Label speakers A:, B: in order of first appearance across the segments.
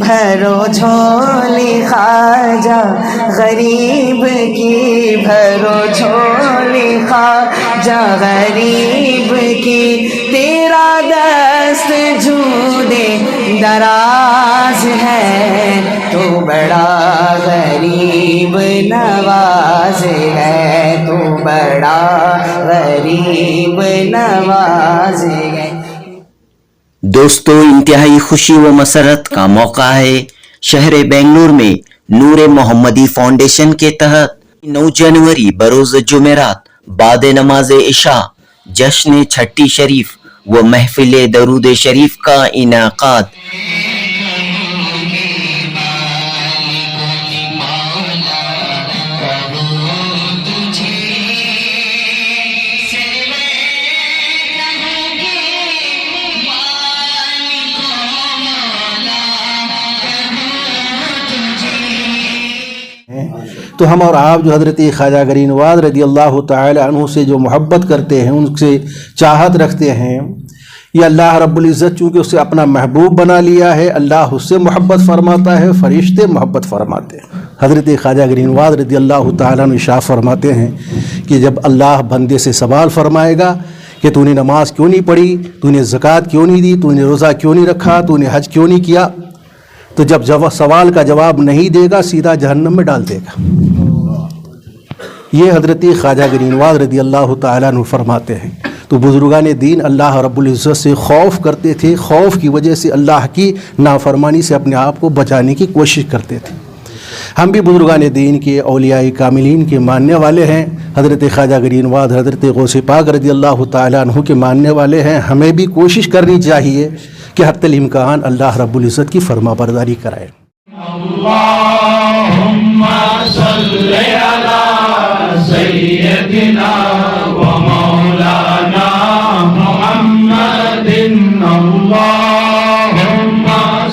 A: بھرو جھولی خواجہ غریب کی، بھرو جھولی خواجہ غریب کی، تیرا دست جودے دراز ہے، تو بڑا غریب نواز ہے، تو بڑا غریب نواز ہے۔
B: دوستو، انتہائی خوشی و مسرت کا موقع ہے۔ شہر بنگلور میں نور محمدی فاؤنڈیشن کے تحت 9 جنوری بروز جمعرات بعد نماز عشاء جشن چھٹی شریف و محفل درود شریف کا انعقاد۔
C: تو ہم اور آپ جو حضرت خواجہ گرین نواز رضی اللہ تعالی عنہ سے جو محبت کرتے ہیں، ان سے چاہت رکھتے ہیں، یہ اللہ رب العزت چونکہ اسے اپنا محبوب بنا لیا ہے، اللہ اس سے محبت فرماتا ہے، فرشتے محبت فرماتے ہیں۔ حضرت خواجہ گرین نواز رضی اللہ تعالیٰ عنہ ارشاد فرماتے ہیں کہ جب اللہ بندے سے سوال فرمائے گا کہ تو نے نماز کیوں نہیں پڑھی، تو نے زکوٰۃ کیوں نہیں دی، تو نے روزہ کیوں نہیں رکھا، تو نے حج کیوں نہیں کیا، تو جب سوال کا جواب نہیں دے گا سیدھا جہنم میں ڈال دے گا۔ یہ حضرت خواجہ گرین نواز رضی اللہ تعالیٰ عنہ فرماتے ہیں۔ تو بزرگان دین اللہ رب العزت سے خوف کرتے تھے، خوف کی وجہ سے اللہ کی نافرمانی سے اپنے آپ کو بچانے کی کوشش کرتے تھے۔ ہم بھی بزرگان دین کے اولیاء کاملین کے ماننے والے ہیں، حضرت خواجہ گرین نواز، حضرت غوث پاک رضی اللہ تعالیٰ عنہ کے ماننے والے ہیں۔ ہمیں بھی کوشش کرنی چاہیے کہ حتی الامکان اللہ رب العزت کی فرما برداری کرائے۔
D: اللہم صلی علی سیدنا و مولانا محمد، اللہم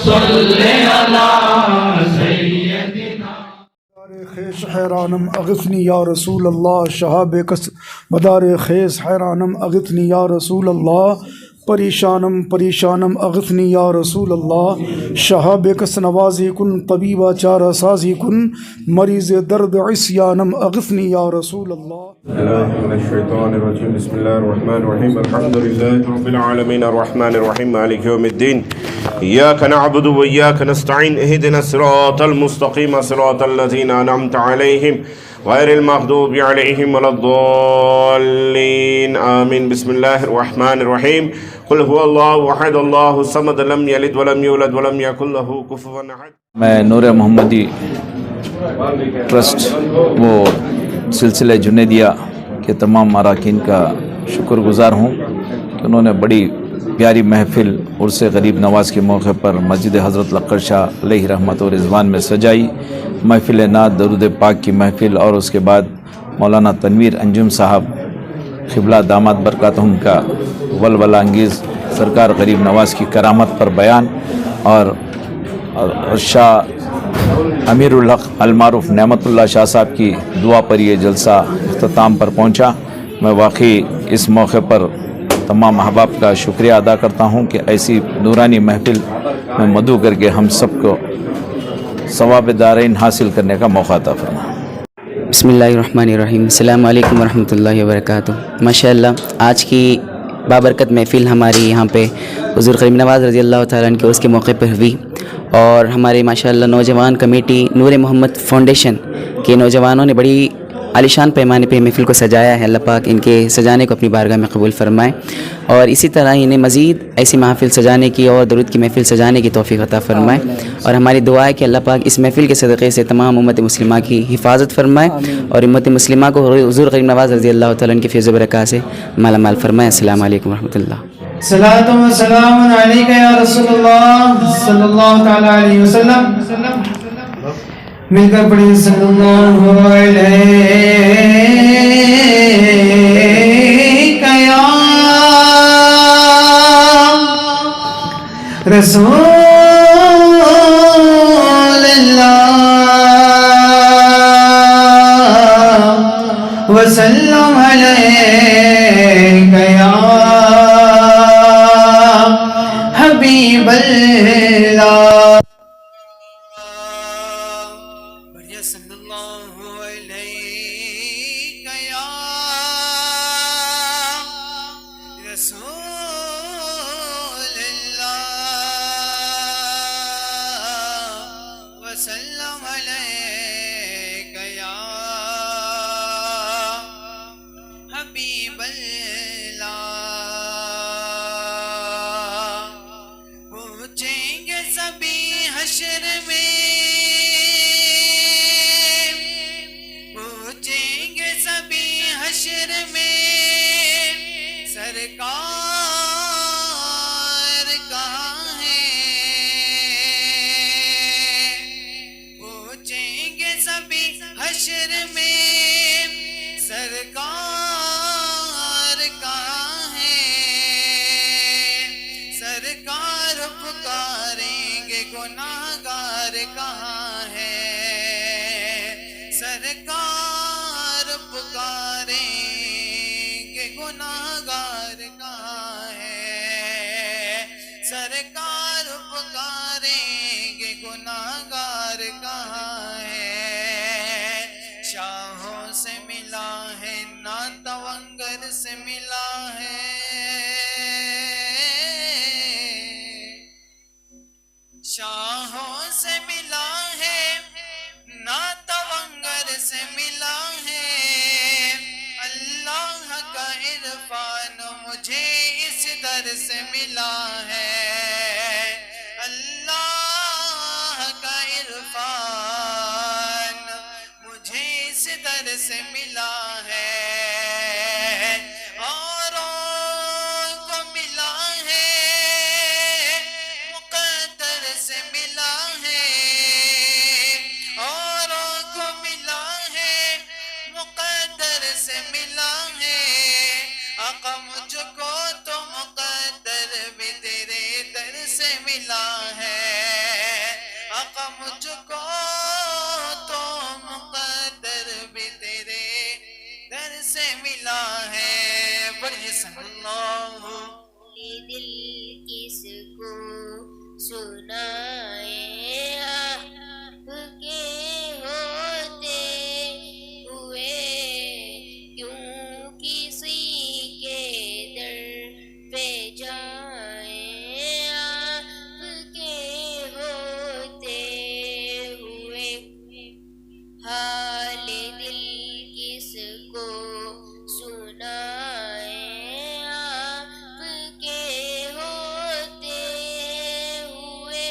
D: صلی علی سیدنا۔
E: خیش حیرانم اغثنی یا رسول اللہ، شہاب کس مدار خیز حیرانم اغثنی یا رسول اللہ، پریشانم پریشانم اغثنی یا رسول اللہ، شہاب کس نوازی کن، طبیبہ چارہ سازی کن، مریض درد عصیانم اغثنی یا رسول اللہ۔
F: من الشیطان الرجیم، بسم اللہ الرحمن الرحیم، الحمد للہ رب العالمین، الرحمن الرحیم، مالک یوم الدین، ایاک نعبد و ایاک نستعین، اہدنا الصراط المستقیم، صراط الذین انعمت علیہم غیر المغضوب علیہم ولا الضالین، آمین۔ بسم اللہ الرحمن الرحیم، قل هو اللہ احد اللہ الصمد، لم یلد ولم یولد ولم یکن لہ کفوا احد۔
G: میں نور محمدی ٹرسٹ وہ سلسلہ جنیدیہ کے تمام اراکین کا شکر گزار ہوں کہ انہوں نے بڑی پیاری محفل عرس غریب نواز کے موقع پر مسجد حضرت لقر شاہ علیہ رحمت و رضوان میں سجائی۔ محفل نعت درود پاک کی محفل، اور اس کے بعد مولانا تنویر انجم صاحب قبلہ داماد برکاتہم کا ولولہ انگیز سرکار غریب نواز کی کرامت پر بیان، اور شاہ امیر الحق المعروف نعمت اللہ شاہ صاحب کی دعا پر یہ جلسہ اختتام پر پہنچا۔ میں واقعی اس موقع پر تمام احباب کا شکریہ ادا کرتا ہوں کہ ایسی نورانی محفل میں مدعو کر کے ہم سب کو ثواب دارین حاصل کرنے کا موقع عطا فرمائے۔
H: بسم اللہ الرحمن الرحیم، السلام علیکم ورحمۃ اللہ وبرکاتہ۔ ماشاءاللہ آج کی بابرکت محفل ہماری یہاں پہ حضور غریب نواز رضی اللہ تعالیٰ عنہ کے عرس کے موقع پر ہوئی، اور ہمارے ماشاءاللہ نوجوان کمیٹی نور محمد فاؤنڈیشن کے نوجوانوں نے بڑی عالیشان پیمانے پہ محفل کو سجایا ہے۔ اللہ پاک ان کے سجانے کو اپنی بارگاہ میں قبول فرمائے، اور اسی طرح انہیں مزید ایسی محفل سجانے کی اور درود کی محفل سجانے کی توفیق عطا فرمائے، اور ہماری دعا ہے کہ اللہ پاک اس محفل کے صدقے سے تمام امت مسلمہ کی حفاظت فرمائے، اور امت مسلمہ کو حضور غریب نواز رضی اللہ تعالیٰ عنہ کی فیض و برکات سے مالا مال فرمائے۔ السلام علیکم ورحمۃ اللہ۔
A: صلاۃ و سلام علیک یا رسول اللہ صلی اللہ تعالی علیہ وسلم۔ مل کر پڑھی صلی اللہ علیہ یا رسول اللہ وسلم علیک یا حبیب اللہ۔ رسول اللہ وسلم علیک یا حبیب اللہ پوچھیں گے سبھی حشر میں پوچھیں گے سبھی حشر میں سرکار کہاں ہے پوچھیں گے سبھی حشر میں سرکار کہاں ہے سرکار پکاریں گے گناہگار کہاں ہے سرکار پکاریں گے گناہگار کہاں ہے سرکار پکاریں گے گناہگار کہاں ہے شاہوں سے ملا ہے نہ تونگر سے ملا ہے شاہوں سے ملا ہے نہ تونگر سے ملا ہے اللہ کا عرفان مجھے اس در سے ملا ہے اللہ کا عرفان مجھے اس در سے ملا ہے اوروں کو ملا ہے مقدر سے ملا ہے اوروں کو ملا ہے مقدر سے ملا ہے آقا مجھ کو تو مقدر بھی تیرے در سے ملا ہے آقا مجھ کو تو مقدر بھی تیرے در سے ملا ہے بڑھے صلی اللہ
I: دل کس کو سنائے آپ کے ہوتے ہوئے کیوں کسی کے در پہ جائیں آپ کے ہوتے ہوئے حال دل کس کو سنائیں آپ کے ہوتے ہوئے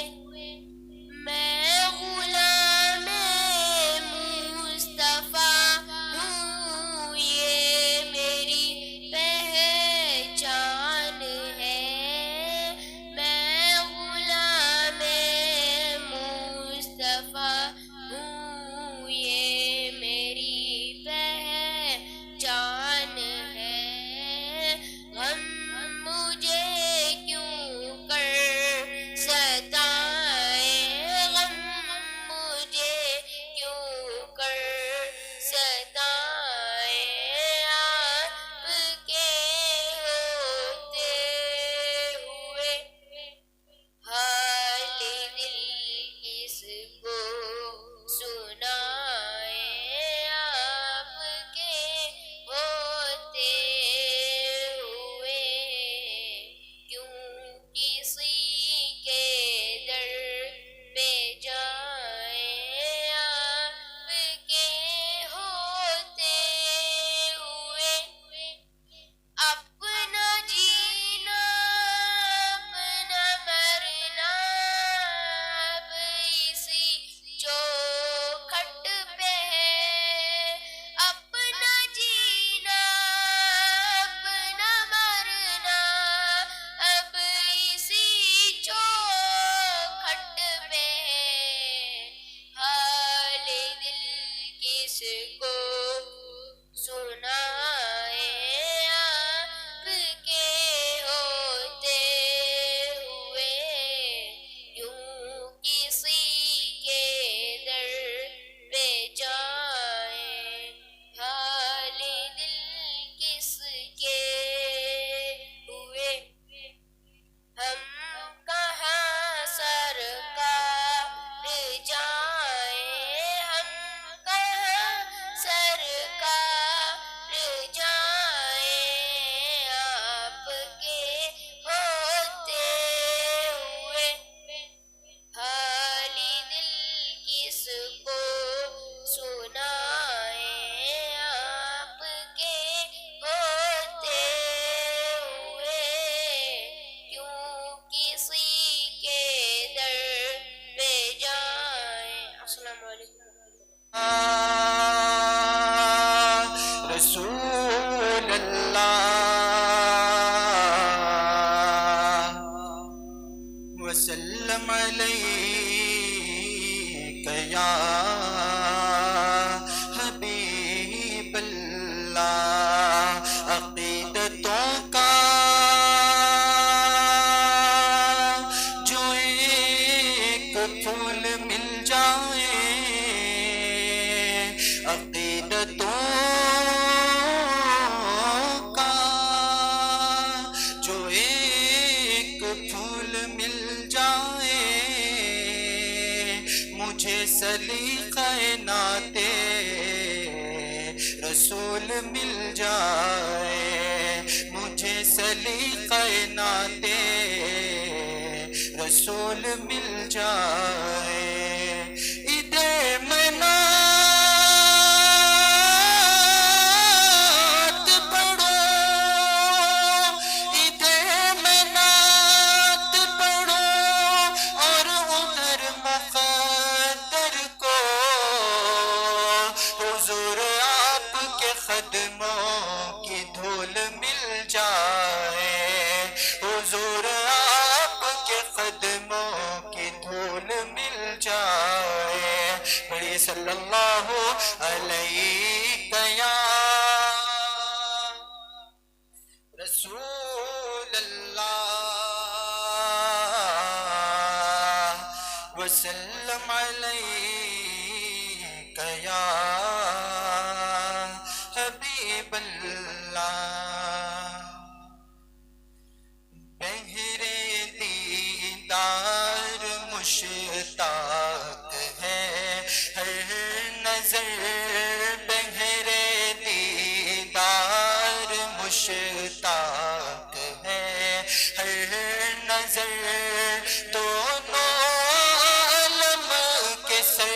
J: علیک یا حبیب اللہ، عقیدتوں کا جو ایک پھول مل جائے، عقیدتوں کا جو ایک پھول مل جائے، مجھے سلیقہ نعت رسول مل جائے، مجھے سلیقہ نعت رسول مل جائے، ادھر منات پڑھو، ادھر منات پڑھو اور ادھر مقدر کو، حضور آپ کے قدموں کی دھول مل جائے، حضور آپ کے قدموں کی دھول مل جائے، پڑھیے صلی اللہ علیہ یا رسول اللہ، وسلم علیک یا حبیب اللہ، بہرے دیدار مشتاق ہے ہر نظر، بہرے دیدار مشتاق ہے ہر نظر، دونوں عالم کے سر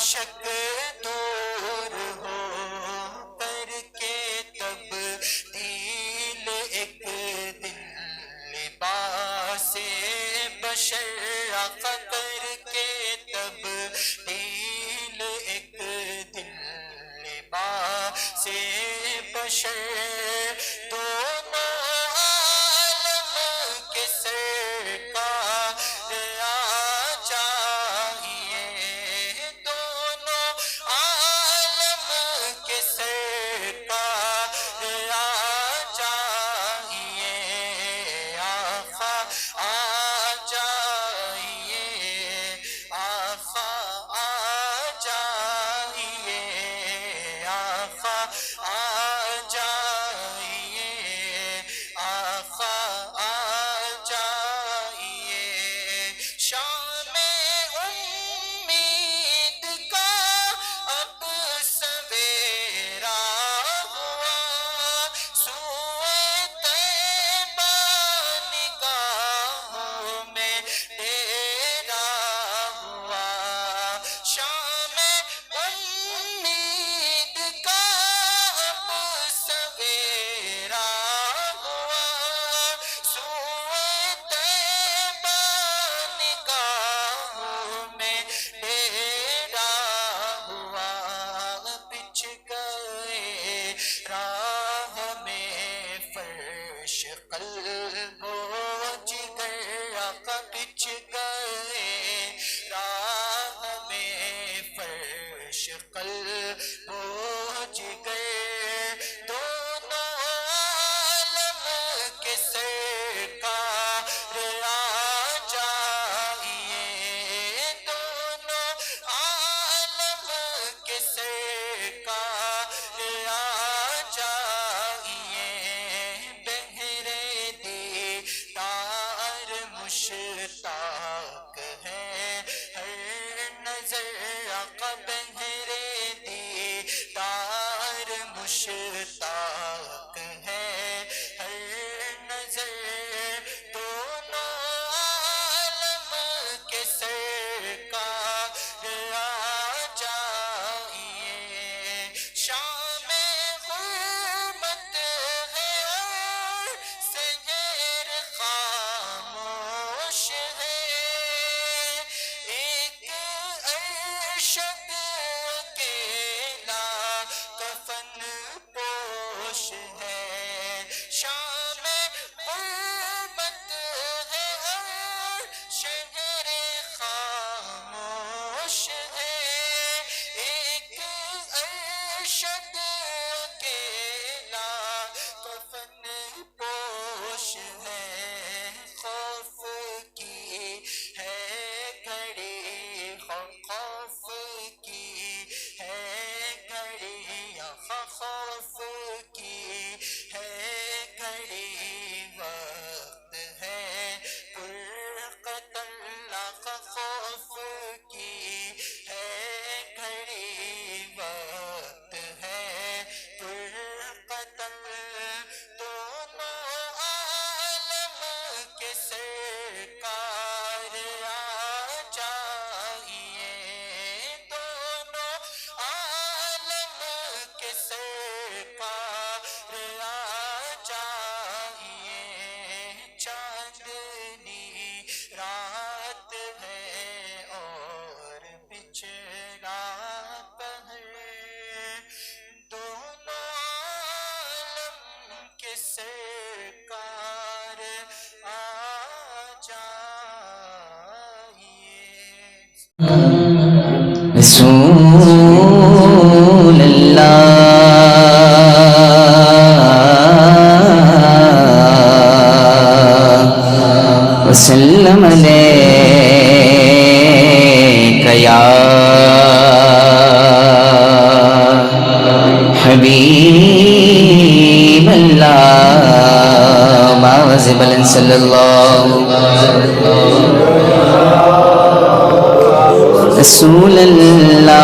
J: شک دور ہو کر کے تبدیل ایک دن لباس بشر آقا کر کے تبدیل ایک دن لباس بشر دونوں عالم کے سرکار آ جائیے دونوں عالم کے سرکار آ جائیے آقا آ جائیے آقا آ جائیے آقا آ جائیے آقا آ جائیے شام امید کا اب سویرا ہوا سوئے طیبہ نگاہوں میں ڈیرا ہوا شام امید کا اب سویرا ہوا سوئے طیبہ نگاہوں میں ڈیرا ہوا بچھ گئے راہ میں فرش قلب و جگر آقا بچھ گئے راہ میں فرش قلب و جگر دونوں عالم کے سرکار آ جائیے دونوں عالم کے سرکار آ جائیے بہرے دیدار مشتاق ہے ہر نظر آقا بہرے دیدار مشتاق ہے ہر نظر دونوں عالم کے سرکار آ جائیے شام غربت ہے اور سحر خاموش ہے ایک ارشد اکیلا کفن پوش ہے شام غربت ہے اور شہر خاموش ہے ایک ارشد اکیلا کفن پوش ہے خوف کی ہے گھڑی خوف کی ہے گھڑی خوف کی ہے گھڑی وقت ہے پرقتل خوف کی ہے گھڑی وقت ہے پرقتل دونوں عالم کے سرکار آ جائیے دونوں عالم کے سرکار آ جائیے چاندنی رات ہے اور بچھڑا پہر دونوں عالم کے سرکار آ جائیے
H: رسول اللہ وسلم علیک یا حبیب اللہ باوز بلند صلی اللہ رسول اللہ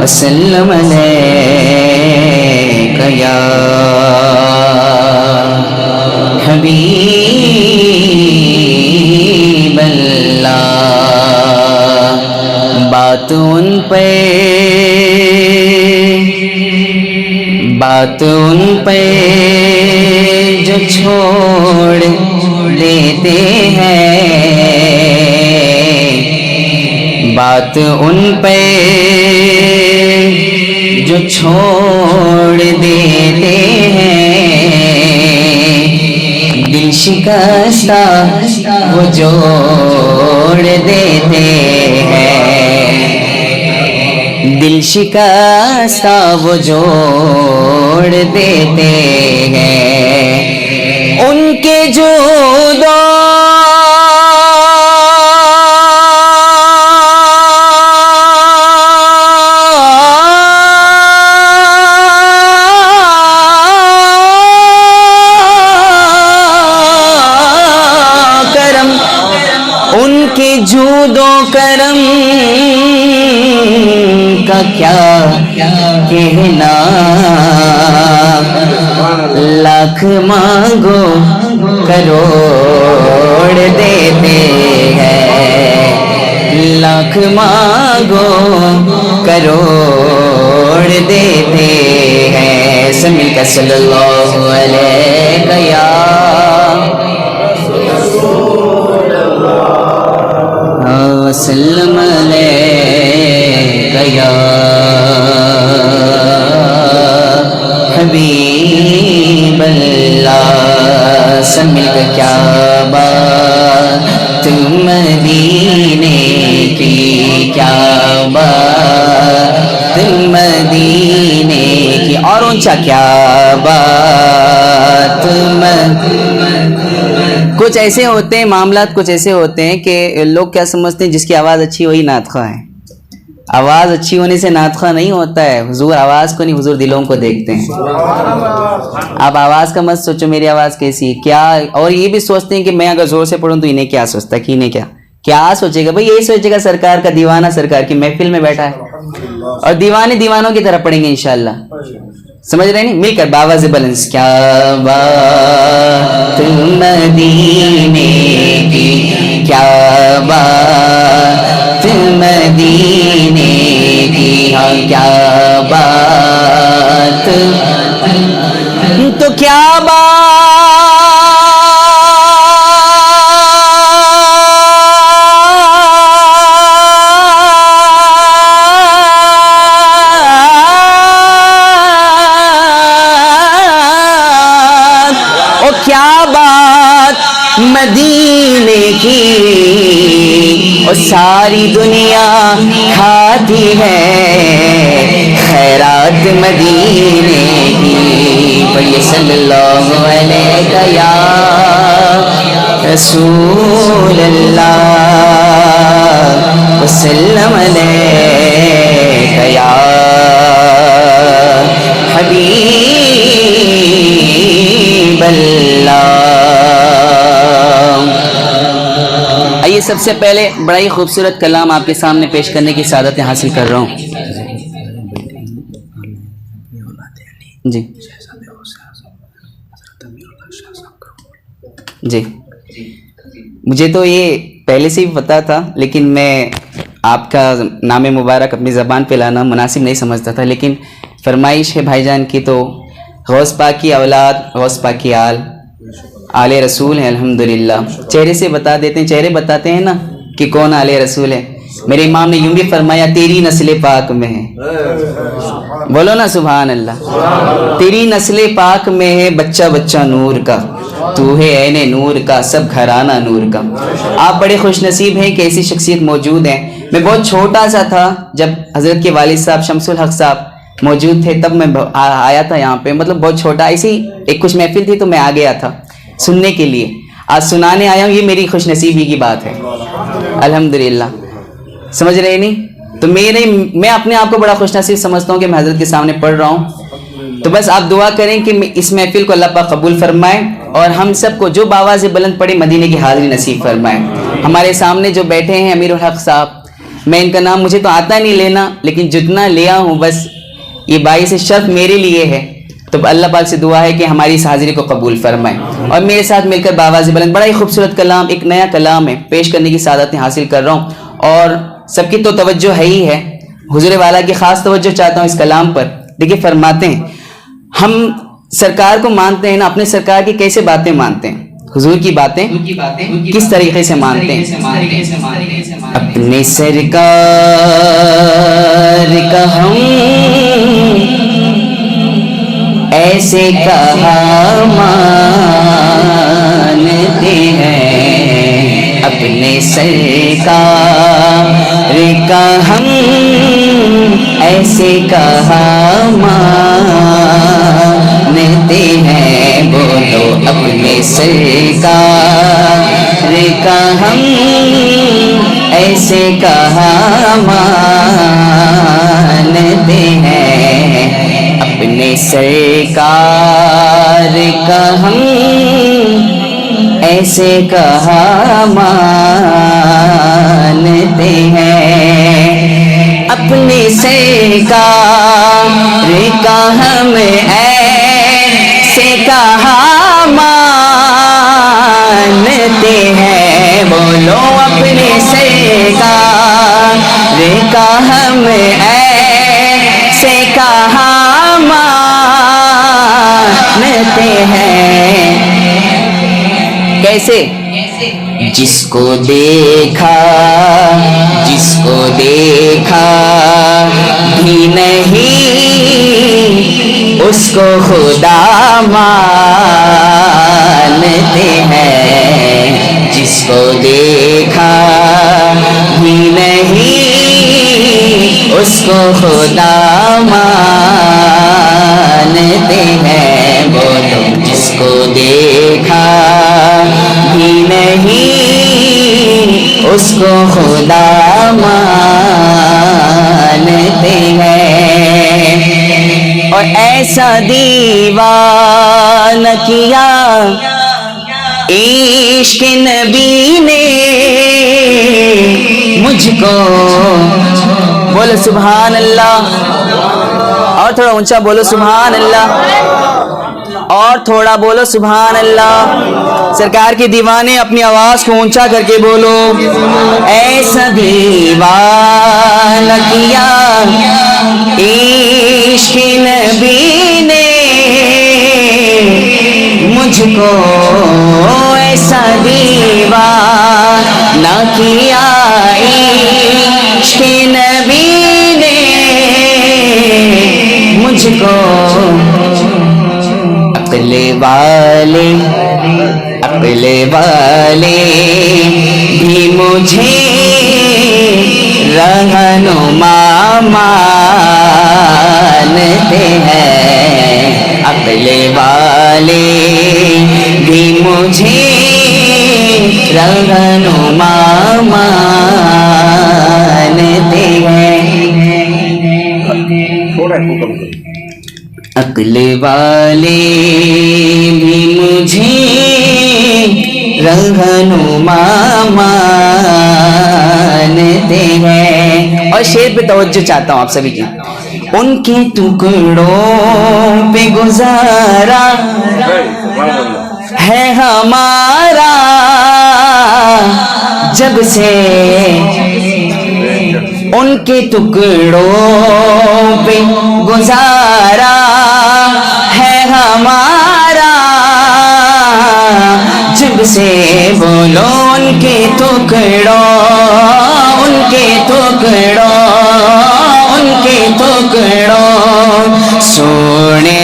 H: وسلم علیک یا حبیب بات ان پہ جو چھوڑ دیتے ہیں، بات ان پہ جو چھوڑ دیتے ہیں، دل شکستہ وہ جوڑ دیتے ہیں، دل شکستہ وہ جوڑ دیتے ہیں، ان کے جودوں کرم کا کیا کہنا، لاکھ مانگو کروڑ دیتے ہیں، لاکھ مانگو کروڑ دیتے ہیں۔ سمی کا صلی اللہ علیہ یا وسلم علیک یا حبیب اللہ۔ سب مل کر کیا بات مدینے کی، کیا بات مدینے کی، اور اونچا کیا بات کچھ ایسے ہوتے ہیں معاملات، کچھ ایسے ہوتے ہیں کہ لوگ کیا سمجھتے ہیں جس کی آواز اچھی وہی نعت خواہ ہے۔ آواز اچھی ہونے سے نعت خواہ نہیں ہوتا ہے، حضور آواز کو نہیں، حضور دلوں کو دیکھتے ہیں۔ آپ آواز کا مت سوچو میری آواز کیسی ہے کیا، اور یہ بھی سوچتے ہیں کہ میں اگر زور سے پڑھوں تو انہیں کیا سوچتا ہے، کہ انہیں کیا سوچے گا۔ بھائی یہی سوچے گا سرکار کا دیوانہ سرکار کی محفل میں بیٹھا ہے، اور دیوانے دیوانوں کی طرح پڑھیں گے انشاءاللہ۔ سمجھ رہے نہیں؟ مل کر باواز بلند، کیا بات مدینے کی، کیا بات مدینے کی، ہاں کیا بات، تو کیا مدینے کی، اور ساری دنیا کھاتی ہے خیرات مدینے کی۔ پڑھیے صلی اللہ علیہ یا رسول اللہ وسلم علیہ یا حبیب اللہ۔ آئیے سب سے پہلے بڑا ہی خوبصورت کلام آپ کے سامنے پیش کرنے کی سعادت حاصل کر رہا ہوں۔ جی مجھے تو یہ پہلے سے ہی پتا تھا، لیکن میں آپ کا نام مبارک اپنی زبان پہ لانا مناسب نہیں سمجھتا تھا، لیکن فرمائش ہے بھائی جان کی، تو غوث پاک کی اولاد، غوث پاک کی آل رسول ہیں الحمدللہ۔ چہرے سے بتا دیتے ہیں، چہرے بتاتے ہیں نا کہ کون آل رسول ہے۔ میرے امام نے یوں بھی فرمایا تیری نسل پاک میں ہے، بولو نا سبحان اللہ، تیری نسل پاک میں ہے بچہ بچہ نور کا، تو ہے عین نور کا، سب گھرانہ نور کا۔ آپ بڑے خوش نصیب ہیں کہ ایسی شخصیت موجود ہیں۔ میں بہت چھوٹا سا تھا جب حضرت کے والد صاحب شمس الحق صاحب موجود تھے، تب میں آیا تھا یہاں پہ، مطلب بہت چھوٹا، ایسی ایک کچھ محفل تھی تو میں آ گیا تھا سننے کے لیے، آج سنانے آیا ہوں، یہ میری خوش نصیبی کی بات ہے الحمدللہ۔ سمجھ رہے نہیں؟ تو میں اپنے آپ کو بڑا خوش نصیب سمجھتا ہوں کہ میں حضرت کے سامنے پڑھ رہا ہوں۔ تو بس آپ دعا کریں کہ اس محفل کو اللہ پاک قبول فرمائے، اور ہم سب کو جو باواز بلند پڑے مدینے کی حاضری نصیب فرمائے۔ ہمارے سامنے جو بیٹھے ہیں امیر الحق صاحب، میں ان کا نام مجھے تو آتا نہیں لینا، لیکن جتنا لیا ہوں بس یہ باعث شرف میرے لیے ہے، تو اللہ پاک سے دعا ہے کہ ہماری اس حاضری کو قبول فرمائے، اور میرے ساتھ مل کر باواز بلند بڑا ہی خوبصورت کلام، ایک نیا کلام ہے، پیش کرنے کی سعادت حاصل کر رہا ہوں۔ اور سب کی تو توجہ ہے ہی ہے، حضور والا کی خاص توجہ چاہتا ہوں اس کلام پر. دیکھیے فرماتے ہیں ہم سرکار کو مانتے ہیں نا، اپنے سرکار کی کیسے باتیں مانتے ہیں، حضور کی باتیں کس طریقے سے مانتے ہیں. اپنے سرکار کا ہم ایسے کہا مانتے ہیں، اپنے سرکار کا ہم ایسے کہا مانتے ہیں. بولو اپنے سرکار کا ہم ایسے کہا مانتے ہیں، اپنے سرکار کا ہم ایسے کہا مانتے ہیں. اپنے سرکار کا ہم ایسے کہا مانتے ہیں. بولو اپنے سرکار کا ہم ایسے کہا مانتے ہیں. کیسے؟ جس کو دیکھا بھی نہیں اس کو خدا مانتے ہیں. جس کو دیکھا بھی نہیں اس کو خدا مانتے ہیں. بولو جس کو دیکھا بھی نہیں اس کو خدا مانتے ہیں. اور ایسا دیوانہ کیا عشق نبی نے مجھ کو. بولو سبحان اللہ، اور تھوڑا اونچا بولو سبحان اللہ، اور تھوڑا بولو سبحان اللہ. سرکار کے دیوانے اپنی آواز کو اونچا کر کے بولو. ایسا دیوانہ کیا عشق نبی نے مجھ کو، ایسا دیوانہ کیا عشق نبی نے مجھ کو. عقل والے بھی مجھے رہنما مانتے ہیں. عقل والے بھی مجھے رہنما مانتے ہیں. عقل والے بھی مجھے رہنما مانتے ہیں. اور شعر پہ توجہ چاہتا ہوں آپ سبھی کی. ان کے ٹکڑوں پہ گزارا ہے ہمارا جب سے، ان کے ٹکڑوں پہ گزارا ہے ہمارا جب سے. بولو ان کے ٹکڑوں سونے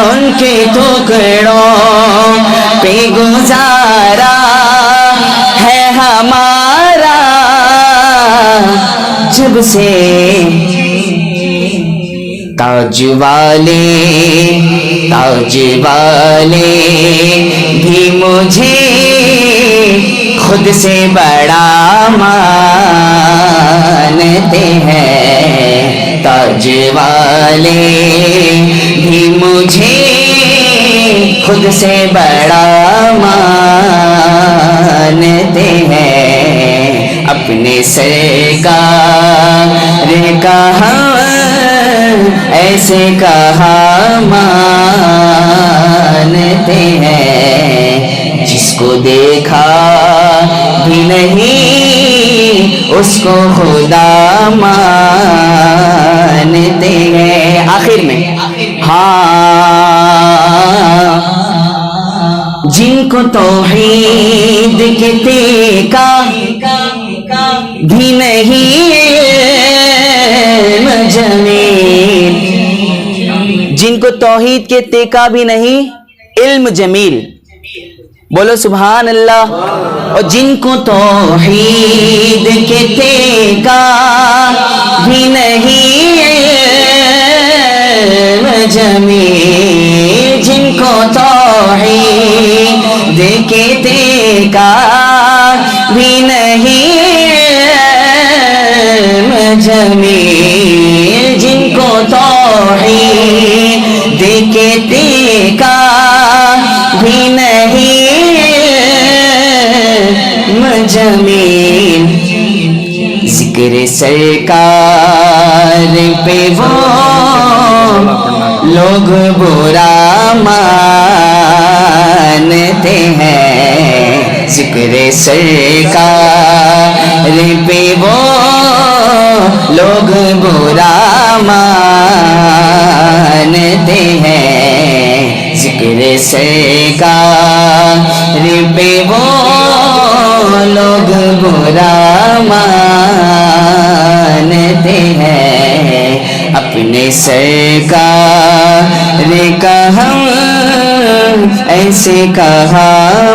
H: ان کے ٹکڑوں پہ گزارا ہے ہمارا جب سے. تاج والے بھی مجھے خود سے بڑا مانتے ہیں. تاج والے بھی مجھے خود سے بڑا مانتے ہیں. اپنے سرکار کا ہم ایسے کہا مانتے ہیں. جس کو دیکھا بھی نہیں اس کو خدا مانتے ہیں. آخر میں ہاں جن کو توحید کے تیکا بھی نہیں جمیل، جن کو توحید کے تیکا بھی نہیں علم جمیل، بولو سبحان اللہ. اور جن کو توحید کے تیکا بھی نہیں علم جمیل، جن کو توحید کے تیکا بھی نہیں علم جمیل، جن کو توحید کے تیکا بھی نہیں جمیل. ذکر سرکار پہ وہ لوگ برا مانتے ہیں، ذکر سرکار پہ وہ لوگ برا مانتے ہیں، ذکر سرکار پہ وہ لوگ برا مانتے ہیں. اپنے سرکار کا ہم ایسے کہا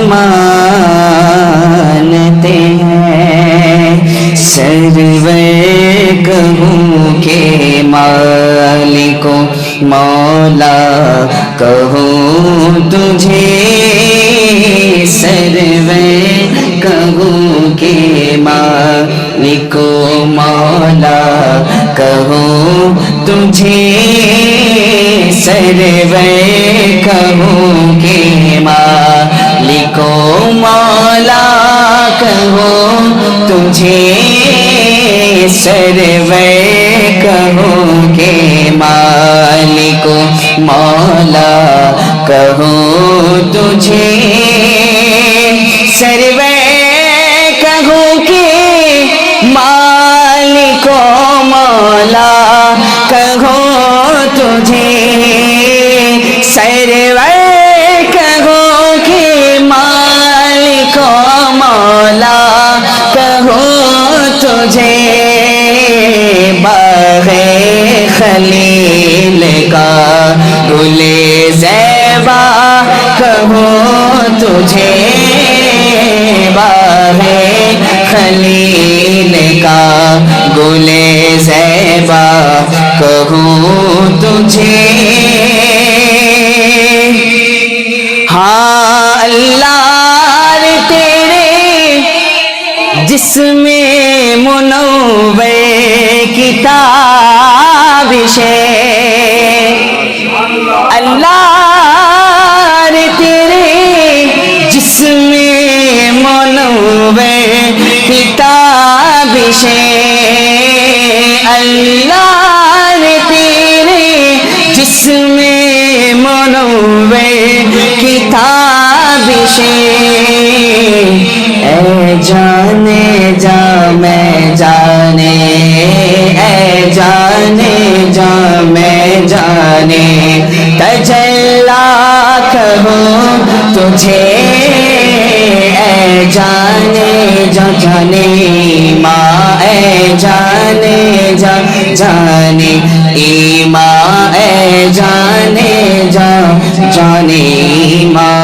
H: مانتے ہیں. سرور کہوں کہ مالک مولا کہوں تجھے، سرور کہوں کہ مالک مولا کہوں تجھے، سرور کہوں کہ مالک مولا کہوں تجھے، سرور کہوں کہ مالک مولا کہوں تجھے، سرور کہوں کہ مالک مولا کہوں تجھے، سرور کہوں کہ مالک مولا کہوں تجھے. باغ خلیل کا گل زیبا کہوں تجھے، باغ خلیل کا گل زیبا کہوں تجھے. ہاں اللہ تیرے جسم منور کتاب سے، اللہ تیرے جسم منور کتاب سے، اللہ تیرے جسم منور کتاب سے. اے جانے جا میں جانے، اے جانے جا میں جانے، تجلا کہوں تجھے، اے جانے جا جانے ماں، اے جانے جا جانے ایماں، اے جانے جا جانے ماں.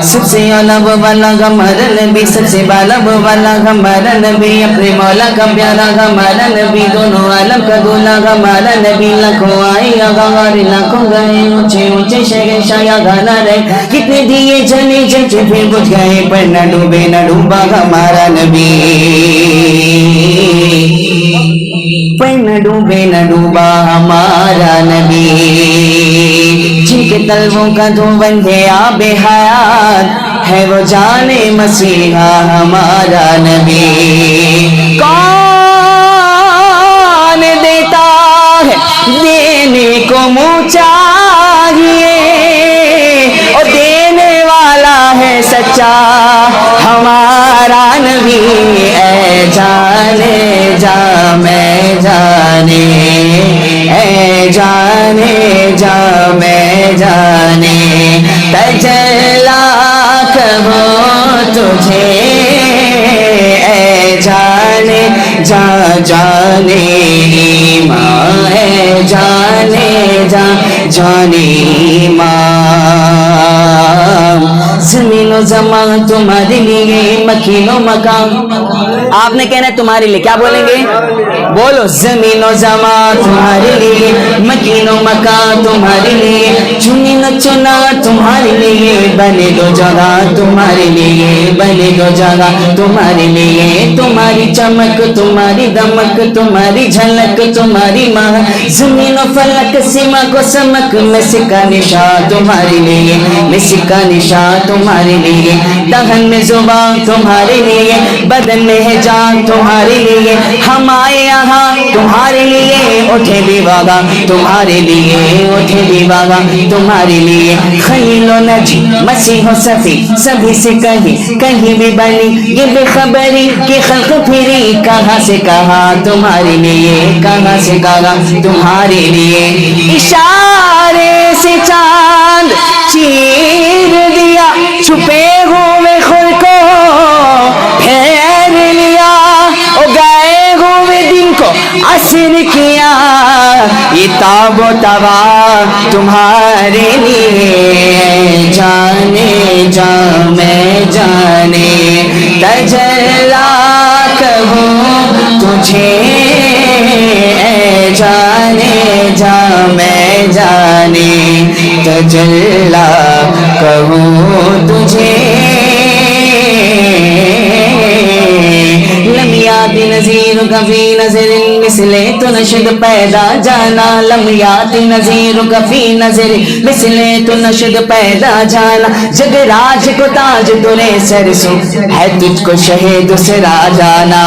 H: سب سے اعلیٰ وہ والا ہمارا نبی، سب سے بالا وہ والا ہمارا نبی، اپنے مولا کا پیارا ہمارا نبی، دونوں عالم کا دولا ہمارا نبی. لاکھوں آئے ہمارے لاکھوں گئے، اونچے اونچے شہر شایا گانا رہے، کتنے دیے جلے جلے پھر بجھ گئے، پر نہ ڈوبے نہ ڈوبا ہمارا نبی، پر نہ ڈوبے نہ ڈوبا ہمارا نبی. جن کے طلبوں کا دھون ہے آب حیات، ہے وہ جان مسیحا ہمارا نبی. کون دیتا ہے دینے کو منہ چاہیے، اور دینے والا سچا ہمارا نبی، اے جانے جا میں جانے، اے جانے جا میں جانے، تجلا کہو تجھے، اے جانے جا جانے ایمان، اے جانے جا جانے ایمان۔ زمین و زمان تمہارے لیے، مکین و مکان، آپ نے کہنا ہے تمہارے لیے، کیا بولیں گے؟ بولو، زمین و زمان تمہارے لیے، مکین و مکان تمہارے لیے، چنی نہ چنا تمہارے لیے، بنے دو جگہ تمہارے لیے، بنے دو جگہ تمہارے لیے، تمہاری چمک تمہاری دمک تمہاری جھلک تمہاری ماں، زمین و فلک سما کو سمک میں سکا نشان تمہارے لیے، میں سکا نشان تمہارے لیے، دہن میں زبان تمہارے لیے، بدن میں ہے جان تمہارے لیے، ہم آئے یہاں تمہارے لیے، اٹھے بھی واگا تمہارے لیے، اٹھے بھی واگا تمہارے لیے، خلیل و نجی مسیح و صفی سبھی سے کہیں بھی بنی یہ بے خبری کہ خلق پھری، کہاں سے کہا تمہارے لیے، کہاں سے کہا تمہارے لیے، اشارے سے چاند چیر دیا، چھپے ہوئے خود کو پھیر لیا، گئے ہوئے دن کو عصر کیا، یہ تاب و تبا تمہارے لیے، جانے جا میں جانے، تجلا کہوں تجھے، اے جانے جا میں جانے، تجلا کہوں تجھے، لم یاد نظیر کفی نظر مثل تو نشد پیدا جانا، لم یاد نظیر کفی نظر مثل تو نشد پیدا جانا، جگ راج کو تاج ترے سرسو ہے تجھ کو شہید سرا جانا،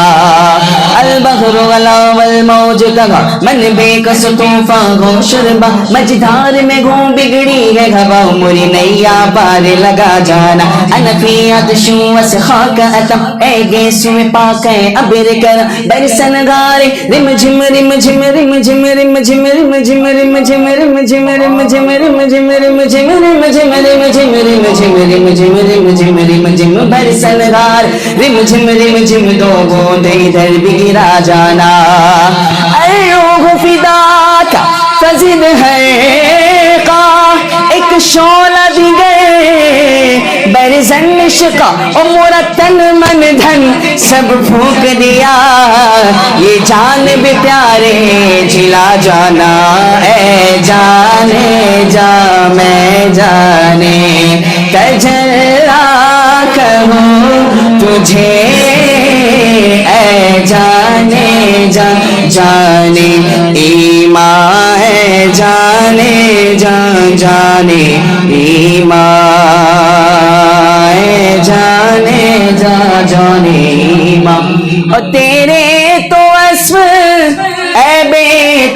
H: البحر ولا والموج تگا من بے کس طوفان گو شربا، مجدار میں گوں بگڑی ہے ہوا مری نیا پار لگا جانا، انفیات شو اس خاک اتم اے گیسو پاک ہے ابر کر برسن گارے، رم جھم رم جھم رم جھم رم جھم رم جھم رم جھم رم جھم رم جھم رم جھم رم جھم رم جھم رم جھم رم جھم رم جھم رم جھم رم جھم برسن گار، رم جھم دو بوند ادھر بھی گرا جانا، ایوب فدا کا فضل ہے کا ایک شعلہ بھی گئے برزن شکا، عمر تن من دھن سب پھونک دیا، یہ جان بھی پیارے جلا جانا، اے جانے جا میں جانے، تجلا کہوں تجھے، اے جانے جا جانے ایمان، ہے جانے جا جانے ایمان، ہے جانے جا جانے ایمان، اور تیرے تو اسم اے بے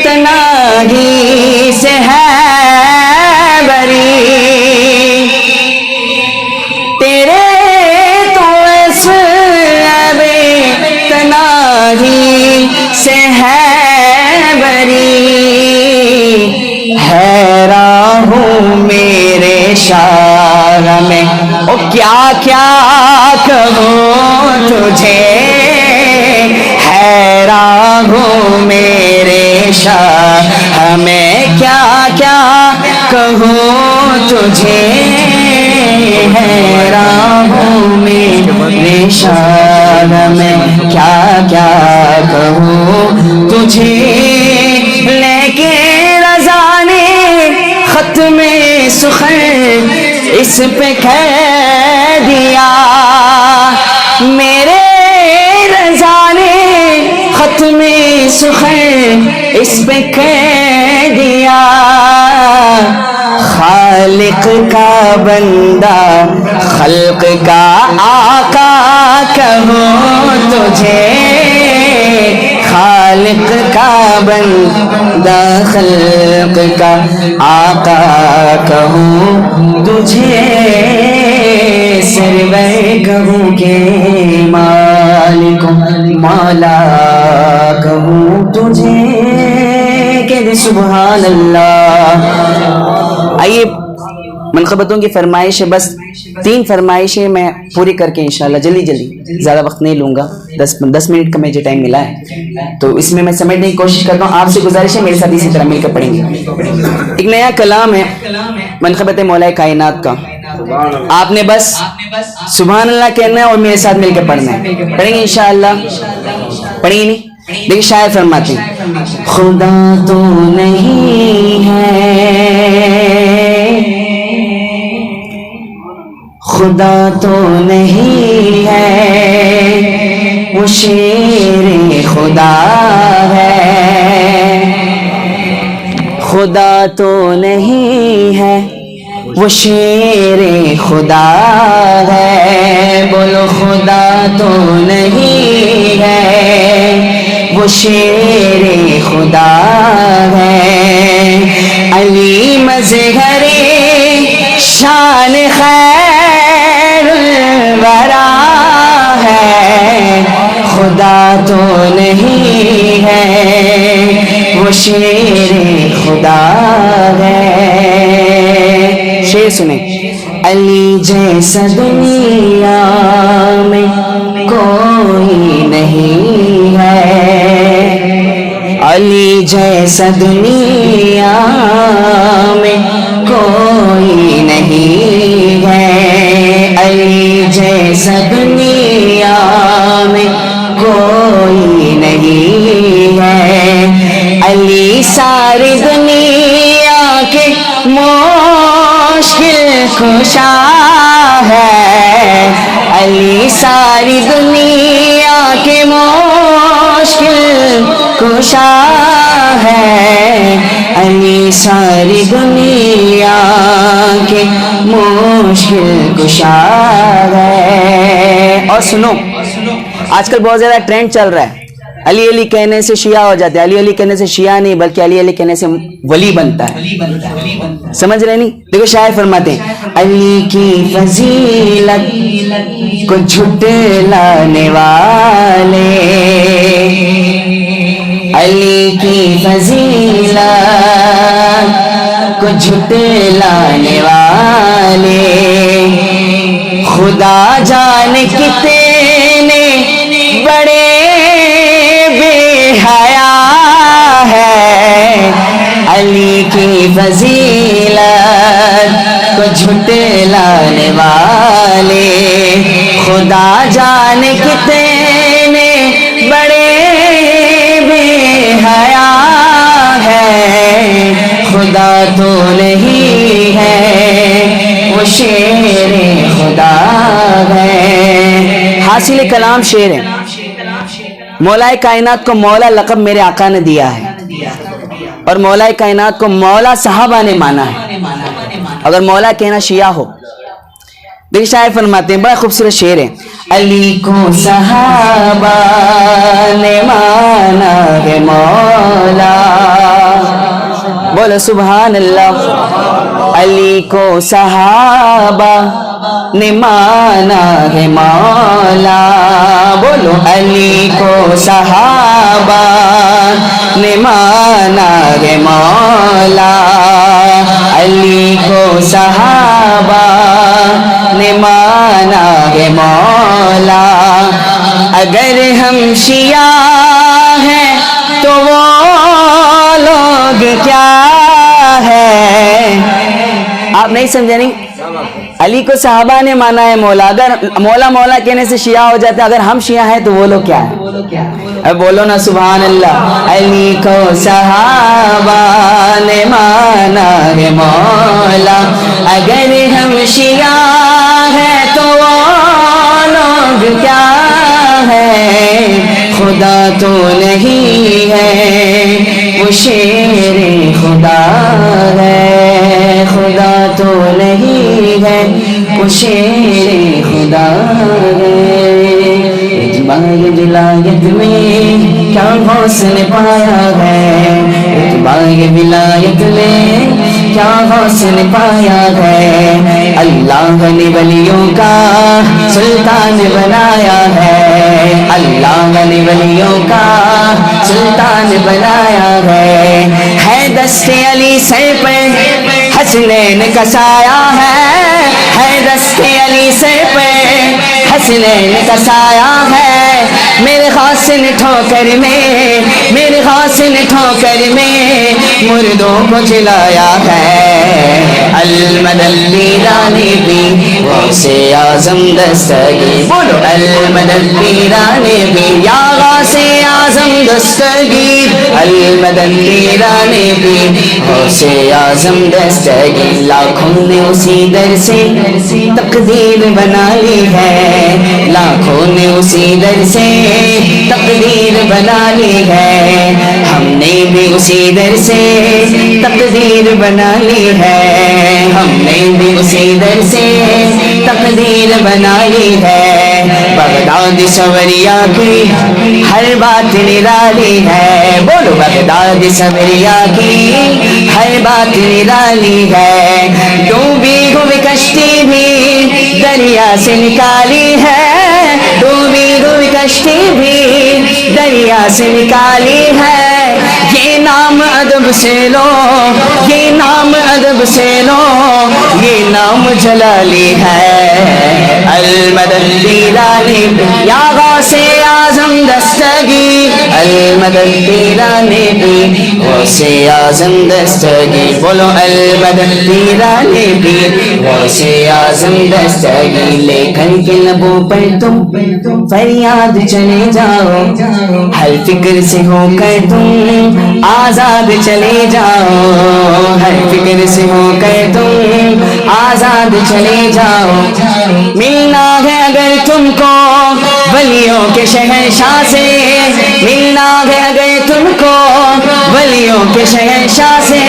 H: تناہی سے ہے بری، تیرے تو اسم اے بے تناہی سے ہے بری، حیران ہوں میرے شاہ میں، او کیا کیا کہوں تجھے، حیران ہوں میرے شاہ میں، کیا کیا کہوں تجھے، حیران ہوں میرے شاہ میں، کیا کیا کہوں تجھے، لیکن رضا نے ختم سخن اس پہ کہہ دیا، میرے رضا نے ختم سخن اس پہ کہہ دیا، خالق کا بندہ خلق کا آقا کہوں تجھے، خالق کا بندہ خلق کا آقا کہوں تجھے، سرور کہوں کہ مالک مولا کہوں تجھے کہ سبحان اللہ. آئیے منقبتوں کی فرمائش ہے، بس 3 فرمائشیں میں پوری کر کے انشاءاللہ جلدی زیادہ وقت نہیں لوں گا، 10 منٹ کا مجھے ٹائم ملا ہے تو اس میں سمجھنے کی کوشش کرتا ہوں. آپ سے گزارش ہے میرے ساتھ اسی طرح مل کر پڑھیں گے. ایک نیا کلام ہے منقبت مولا کائنات کا. آپ نے بس سبحان اللہ کہنا ہے اور میرے ساتھ مل کے پڑھنا ہے. پڑھیں گے انشاءاللہ؟ پڑھیں گے نہیں؟ لیکن شاعر فرماتے ہیں خدا تو نہیں ہے، خدا تو نہیں ہے، وہ شیر خدا ہے. خدا تو نہیں ہے، وہ شیر خدا ہے. بولو خدا تو نہیں ہے، وہ شیر خدا ہے. علی مظہر شان خیر الورا ہے. خدا تو نہیں ہے، وہ شیر خدا ہے. شعر سنیں. علی جیسا دنیا میں کوئی نہیں ہے، علی جیسا دنیا میں کوئی نہیں ہے، علی جیسا دنیا میں کوئی نہیں ہے. علی ساری دنیا کے مشکل کشا ہے، علی ساری دنیا کے مشکل کشا ہے، علی ساری دنیا کے مشکل کشا ہے. اور سنو، آج کل بہت زیادہ ٹرینڈ چل رہا ہے علی علی کہنے سے شیعہ ہو جاتے ہیں. علی علی کہنے سے شیعہ نہیں بلکہ علی علی کہنے سے ولی بنتا ہے. سمجھ رہے نہیں؟ دیکھو شاعر فرماتے ہیں علی کی فضیلت کو جھٹلانے والے، علی کی فضیلت کو جھٹلانے والے، خدا جانے کتنے بڑے بے حیا ہے. علی کی فضیلت کو جھٹلانے والے، خدا جانے کتنے بڑے بے حیا ہے. خدا تو نہیں ہے، وہ شیر خدا ہے. حاصل کلام شعر ہے. مولا کائنات کو مولا لقب میرے آقا نے دیا ہے، اور مولا کائنات کو مولا صحابہ نے مانا ہے. اگر مولا کہنا شیعہ ہو. دیکھیں شاعر فرماتے ہیں، بڑا خوبصورت شعر ہے. علی کو صحابہ نے مانا ہے مولا، بولو سبحان اللہ. علی کو صحابہ نے مانا ہے مولا، بولو علی کو صحابہ نے مانا ہے مولا، علی کو صحابہ نے مانا ہے مولا. اگر ہم شیعہ ہیں تو وہ لوگ کیا ہے؟ آپ نہیں سمجھے نہیں؟ علی کو صحابہ نے مانا ہے مولا. اگر مولا مولا کہنے سے شیعہ ہو جاتے ہیں، اگر ہم شیعہ ہیں تو وہ لوگ کیا ہے؟ بولو نا سبحان اللہ. علی کو صحابہ نے مانا ہے مولا، اگر ہم شیعہ ہیں تو وہ لوگ کیا ہے؟ خدا تو نہیں ہے، وہ شیر خدا ہے. خدا تو نہیں ہے، وہ شیر خدا ہے. اجماع ولایت میں کیا حسن پایا ہے، اجماع ولایت میں کیا حسن پایا ہے. اللہ نے ولیوں کا سلطان بنایا ہے، اللہ نے ولیوں کا سلطان بنایا ہے دست علی سر پہ حسنین کا سایہ ہے دست علی سر پہ حسنین کا سایہ ہے، میرے غاسن ٹھوکر میں، میرے غاسن ٹھوکر میں مردوں کو جلایا ہے، المدد پیرانے بھی غوث اعظم دستگیر، بولو المدد پیرانے بھی یا غوث اعظم دستگیر، المدد پیرانے بھی غوث اعظم دستگیر، لاکھوں نے اسی در سے تقدیر بنا لی ہے، لاکھوں نے اسی در سے تقدیر بنا لی ہے، ہم نے بھی اسی در سے تقدیر بنا لی ہے، ہم نے بھی اسی در سے تقدیر بنا لی ہے، بغداد سوریا کی ہر بات نرالی ہے، بولو بغداد سوریا کی ہر بات نرالی ہے، ڈوبی ہوئی کشتی بھی دریا سے نکالی ہے، ڈوبی ہوئی کشتی بھی دریا سے نکالی ہے، یہ نام ادب سے لو، یہ نام ادب سے لو، یہ نام جلالی ہے، المدد پیرانے یا غوث اعظم دستگیر، المدد پیرانے بھی غوث اعظم دستگیر، بولو المدد پیرانے بھی غوث اعظم دستگیر، لیکن کے لبوں پر تم فریاد چلے جاؤ، ہر فکر سے ہو کر تم آزاد چلے جاؤ، ہر فکر سے ہو کر تم آزاد چلے جاؤ، ملنا ہے اگر تم کو ولیوں کے شہنشاہ سے، ملنا ہے اگر تم کو ولیوں کے شہنشاہ سے،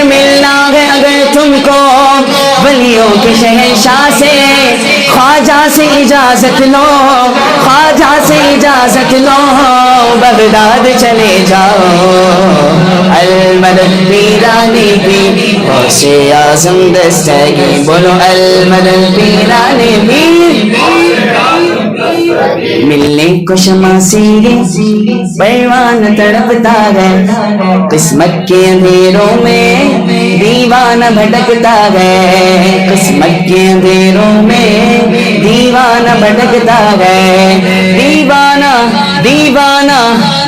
H: ملنا ہے اگر تم کو ولیوں کے شہنشاہ سے، خواجہ سے اجازت لو، خواجہ سے اجازت لو، بغداد چلے جاؤ، المدد پیرانے بھی غوث اعظم دستگیر، بولو المدد پیرانے بھی، ملنے کو شمع سیرے پروان تڑپتا ہے، قسمت کے اندھیروں میں دیوانہ بھٹکتا ہے، قسمت کے اندھیروں میں دیوانہ بھٹکتا ہے، دیوانہ دیوانہ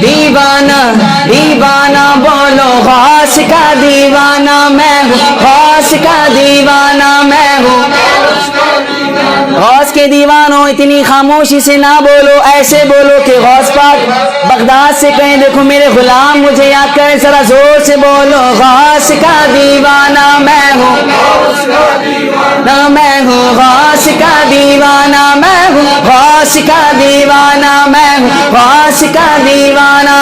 H: دیوانہ دیوانہ بولو غوث کا دیوانہ میں ہوں، غوث کا دیوانہ میں ہوں، غوث کے دیوانوں اتنی خاموشی سے نہ بولو، ایسے بولو کہ غوث پاک بغداد سے کہیں دیکھو میرے غلام مجھے یاد کریں، ذرا زور سے بولو غوث کا دیوانہ میں ہوں، میں ہوں غوث کا دیوانہ میں ہوں، غوث کا دیوانہ میں ہوں، غوث کا دیوانہ،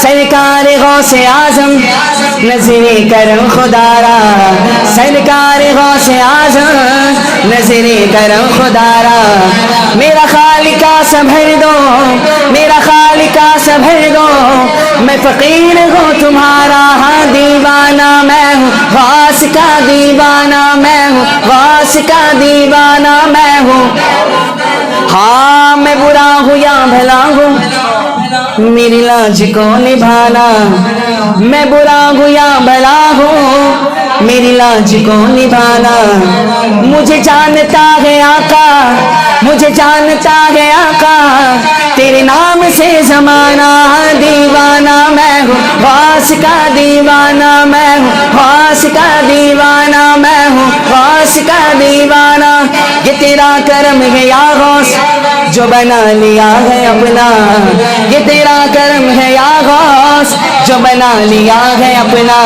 H: سرکار غوث اعظم نظر کرم خدا را، سرکار غوث اعظم نظر کرم خدا را، میرا خالقہ سنبھل دو، میرا خالقہ سنبھل دو، میں فقیر ہوں تمہارا، ہاں دیوانہ میں ہوں، غوث کا دیوانہ میں ہوں، غوث کا دیوانہ میں ہوں، ہاں میں برا ہوں یا بھلا ہوں میری لاج کو نبھانا، میں برا ہوں یا بھلا ہوں میری لاج کو نبھانا، مجھے جانتا ہے آقا، مجھے جانتا ہے آقا، تیرے نام سے زمانہ، دیوانہ میں ہوں، غوث کا دیوانہ میں ہوں، غوث کا دیوانہ میں ہوں، غوث کا دیوانہ، یہ تیرا کرم ہے یا غوث جو بنا لیا ہے اپنا، یہ تیرا کرم ہے یا غوث جو بنا لیا ہے اپنا،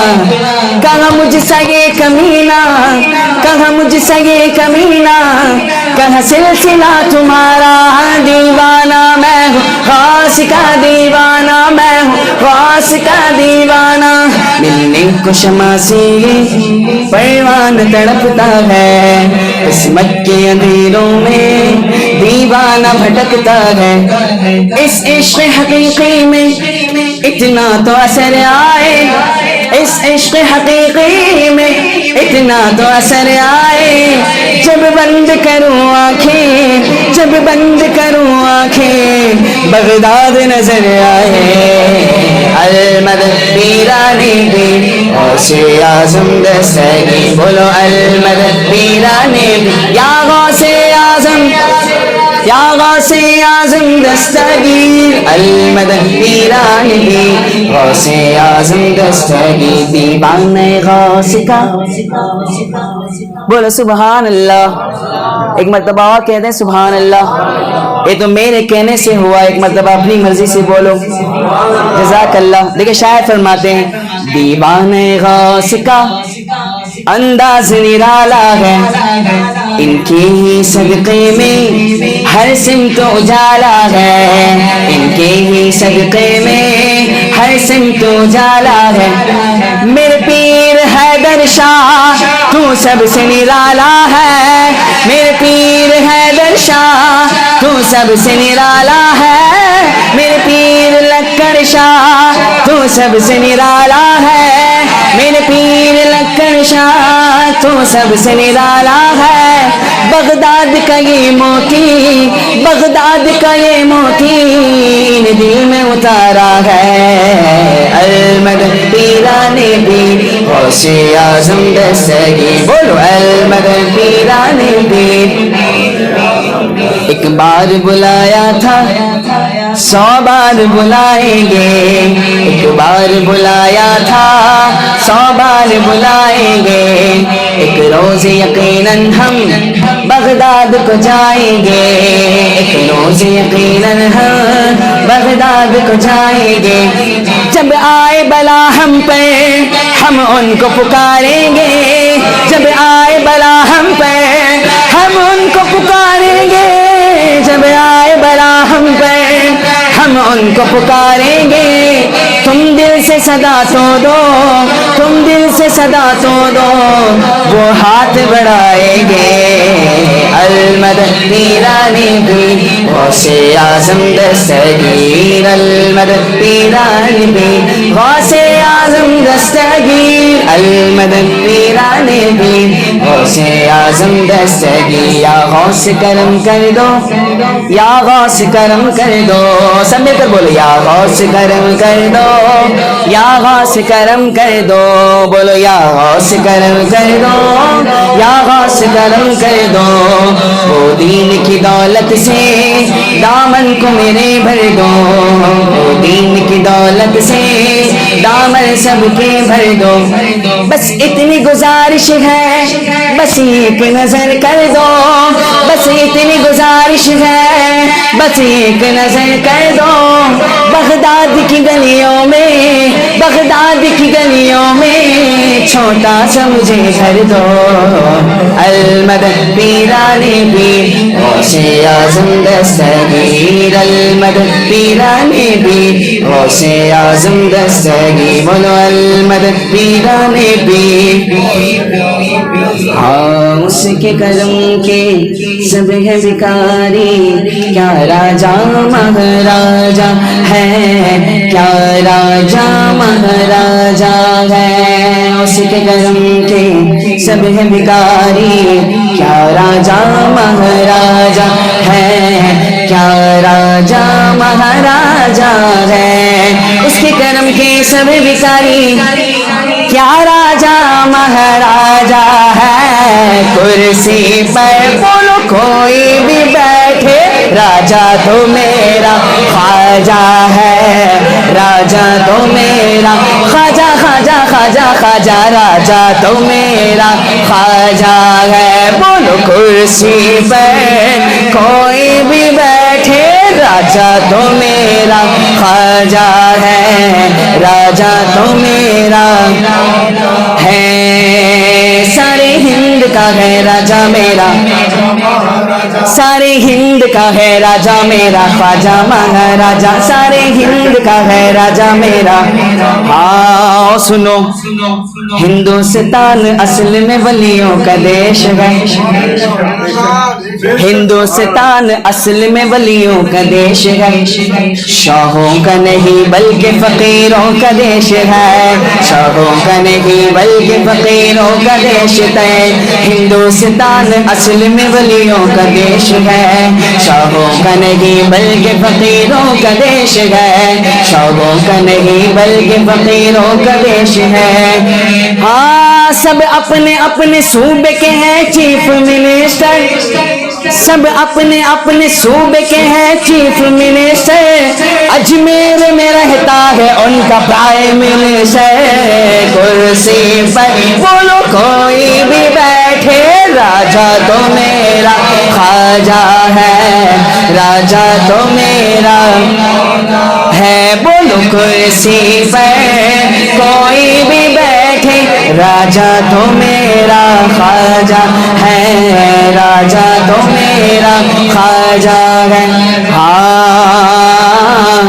H: کہاں مجھ سے یہ کمینہ، کہاں مجھ سے یہ کمینہ، کہاں سلسلہ تمہارا، دیوانہ میں ہوں، غوث کا دیوانہ میں ہوں، غوث کا دیوانہ، ملنے کو شمع سے پروان تڑپتا ہے، قسمت کے اندھیروں میں دیوانہ بھٹکتا ہے، اس عشق حقیقی میں اتنا تو اثر آئے، اس عشق حقیقی میں اتنا تو اثر آئے، جب کروں آنکھیں جب بند کروں آنکھیں بغداد نظر آئے المدد پیرانے بھی غوث اعظم دستگیر بولو المدد پیرانے بھی یا غوث اعظم یا غوث اعظم دستگیر المدد پیرانے بھی غوث اعظم دستگیر دیوانہ غوث کا بولو سبحان اللہ ایک مرتبہ اور کہہ دیں سبحان اللہ یہ تو میرے کہنے سے ہوا ایک مرتبہ اپنی مرضی سے بولو جزاک اللہ دیکھیں شاعر فرماتے ہیں دیوانہ غوث کا انداز نرالا ہے ان کی ہی صدقے میں ہر سمت اجالا ہے ان کے ہی صدقے میں ہر سمت اجالا ہے میرے پیر حیدر شاہ تو سب سے نرالا ہے میرے پیر حیدر شاہ تو سب سے نرالا ہے میرے پیر لکڑ شاہ تو سب سے نرالا ہے میرے پیر لکڑ شاہ تو سب سے نرالا ہے بغداد کا یہ موتی بغداد کا یہ موتی دل میں اتارا ہے المدد پیرانے بھی غوث اعظم دستگیر بولو المدد پیرانے بھی ایک بار بلایا تھا 100 بار بلائیں گے ایک بار بلایا تھا 100 بار بلائیں گے ایک روز یقیناً ہم بغداد کو جائیں گے ایک روز یقیناً ہم بغداد کو جائیں گے جب آئے بلا ہم پہ ہم ان کو پکاریں گے جب آئے بلا ہم پہ ہم ان کو پکاریں گے جب آئے بلا ہم پہ ہم ان کو پکاریں گے تم دل سے صدا تو دو تم دل سے صدا تو دو وہ ہاتھ بڑھائیں گے المدد پیرانے بھی غوث اعظم دستگیر المدد پیرانے بھی غوث اعظم دستگیر المدد پیرانے بھی غوث اعظم دستگیر یا غوث کرم کر دو یا غوث کرم کر دو سب مل کر بولو یا غوث کرم کر دو یا غوث کرم کر دو بولو یا غوث کرم کر دو یا غوث کرم کر دو وہ دین کی دولت سے دامن کو میرے بھر دو وہ دین کی دولت سے دامن سب کے بھر دو بس اتنی گزارش ہے بس ایک نظر کر دو بس اتنی گزارش ہے بس ایک نظر کر دو بغداد کی گلیوں میں بغداد کی گلیوں میں چھوٹا سا مجھے گھر دو المدد پیرانے بھی غوث اعظم دستگیر المدد پیرانے بھی غوث اعظم دستگیر بولو المدد پیرانے بھی ہاں اس کے کرم کے سب ہے بھکاری کیا راجا مہاراجا ہے کیا راجا مہاراجا ہے اس کے کرم کے سب ہے بھکاری کیا راجا مہاراجا ہے کیا راجا مہاراجا ہے اس کے کرم کے سب بھکاری کیا راجا مہاراجا ہے کرسی پر بولو کوئی بھی بیٹھے راجا تو میرا خواجہ ہے راجا تو میرا خواجہ خواجہ خواجہ خواجہ راجا تو میرا خواجہ ہے بولو کرسی پر کوئی بھی بیٹھے راجا تو میرا خواجہ ہے راجا تو میرا ہے سارے ہند کا ہے راجا میرا سارے ہند کا ہے راجا میرا خواجہ مہاراجا سارے ہند کا ہے راجا میرا ہاں سنو ہندوستان اصل میں ولیوں کا دیش ہے ہندوستان اصل میں ولیوں کا دیش ہے شاہوں کا نہیں بلکہ فقیروں کا دیش ہے شاہوں کا نہیں بلکہ فقیروں کا دیش ہے ہندوستان اصل میں ولیوں کا دیش ہے، شاہوں کا نہیں بلکہ فقیروں کا دیش ہے، شاہوں کا نہیں بلکہ فقیروں کا دیش ہے۔ ہاں سب اپنے اپنے صوبے کے ہیں چیف منسٹر، سب اپنے اپنے صوبے کے ہیں چیف منسٹر، اجمیر میں رہتا ہے ان کا پرائم منسٹر۔ کرسی پر بولو کوئی بھی بیٹھے، راجا تو میرا خواجہ ہے، راجا تو میرا ہے، بولو کرسی پر کوئی بھی بیٹھے، راجا تو میرا خواجہ ہے، راجا تو میرا خواجہ ہے۔ ہاں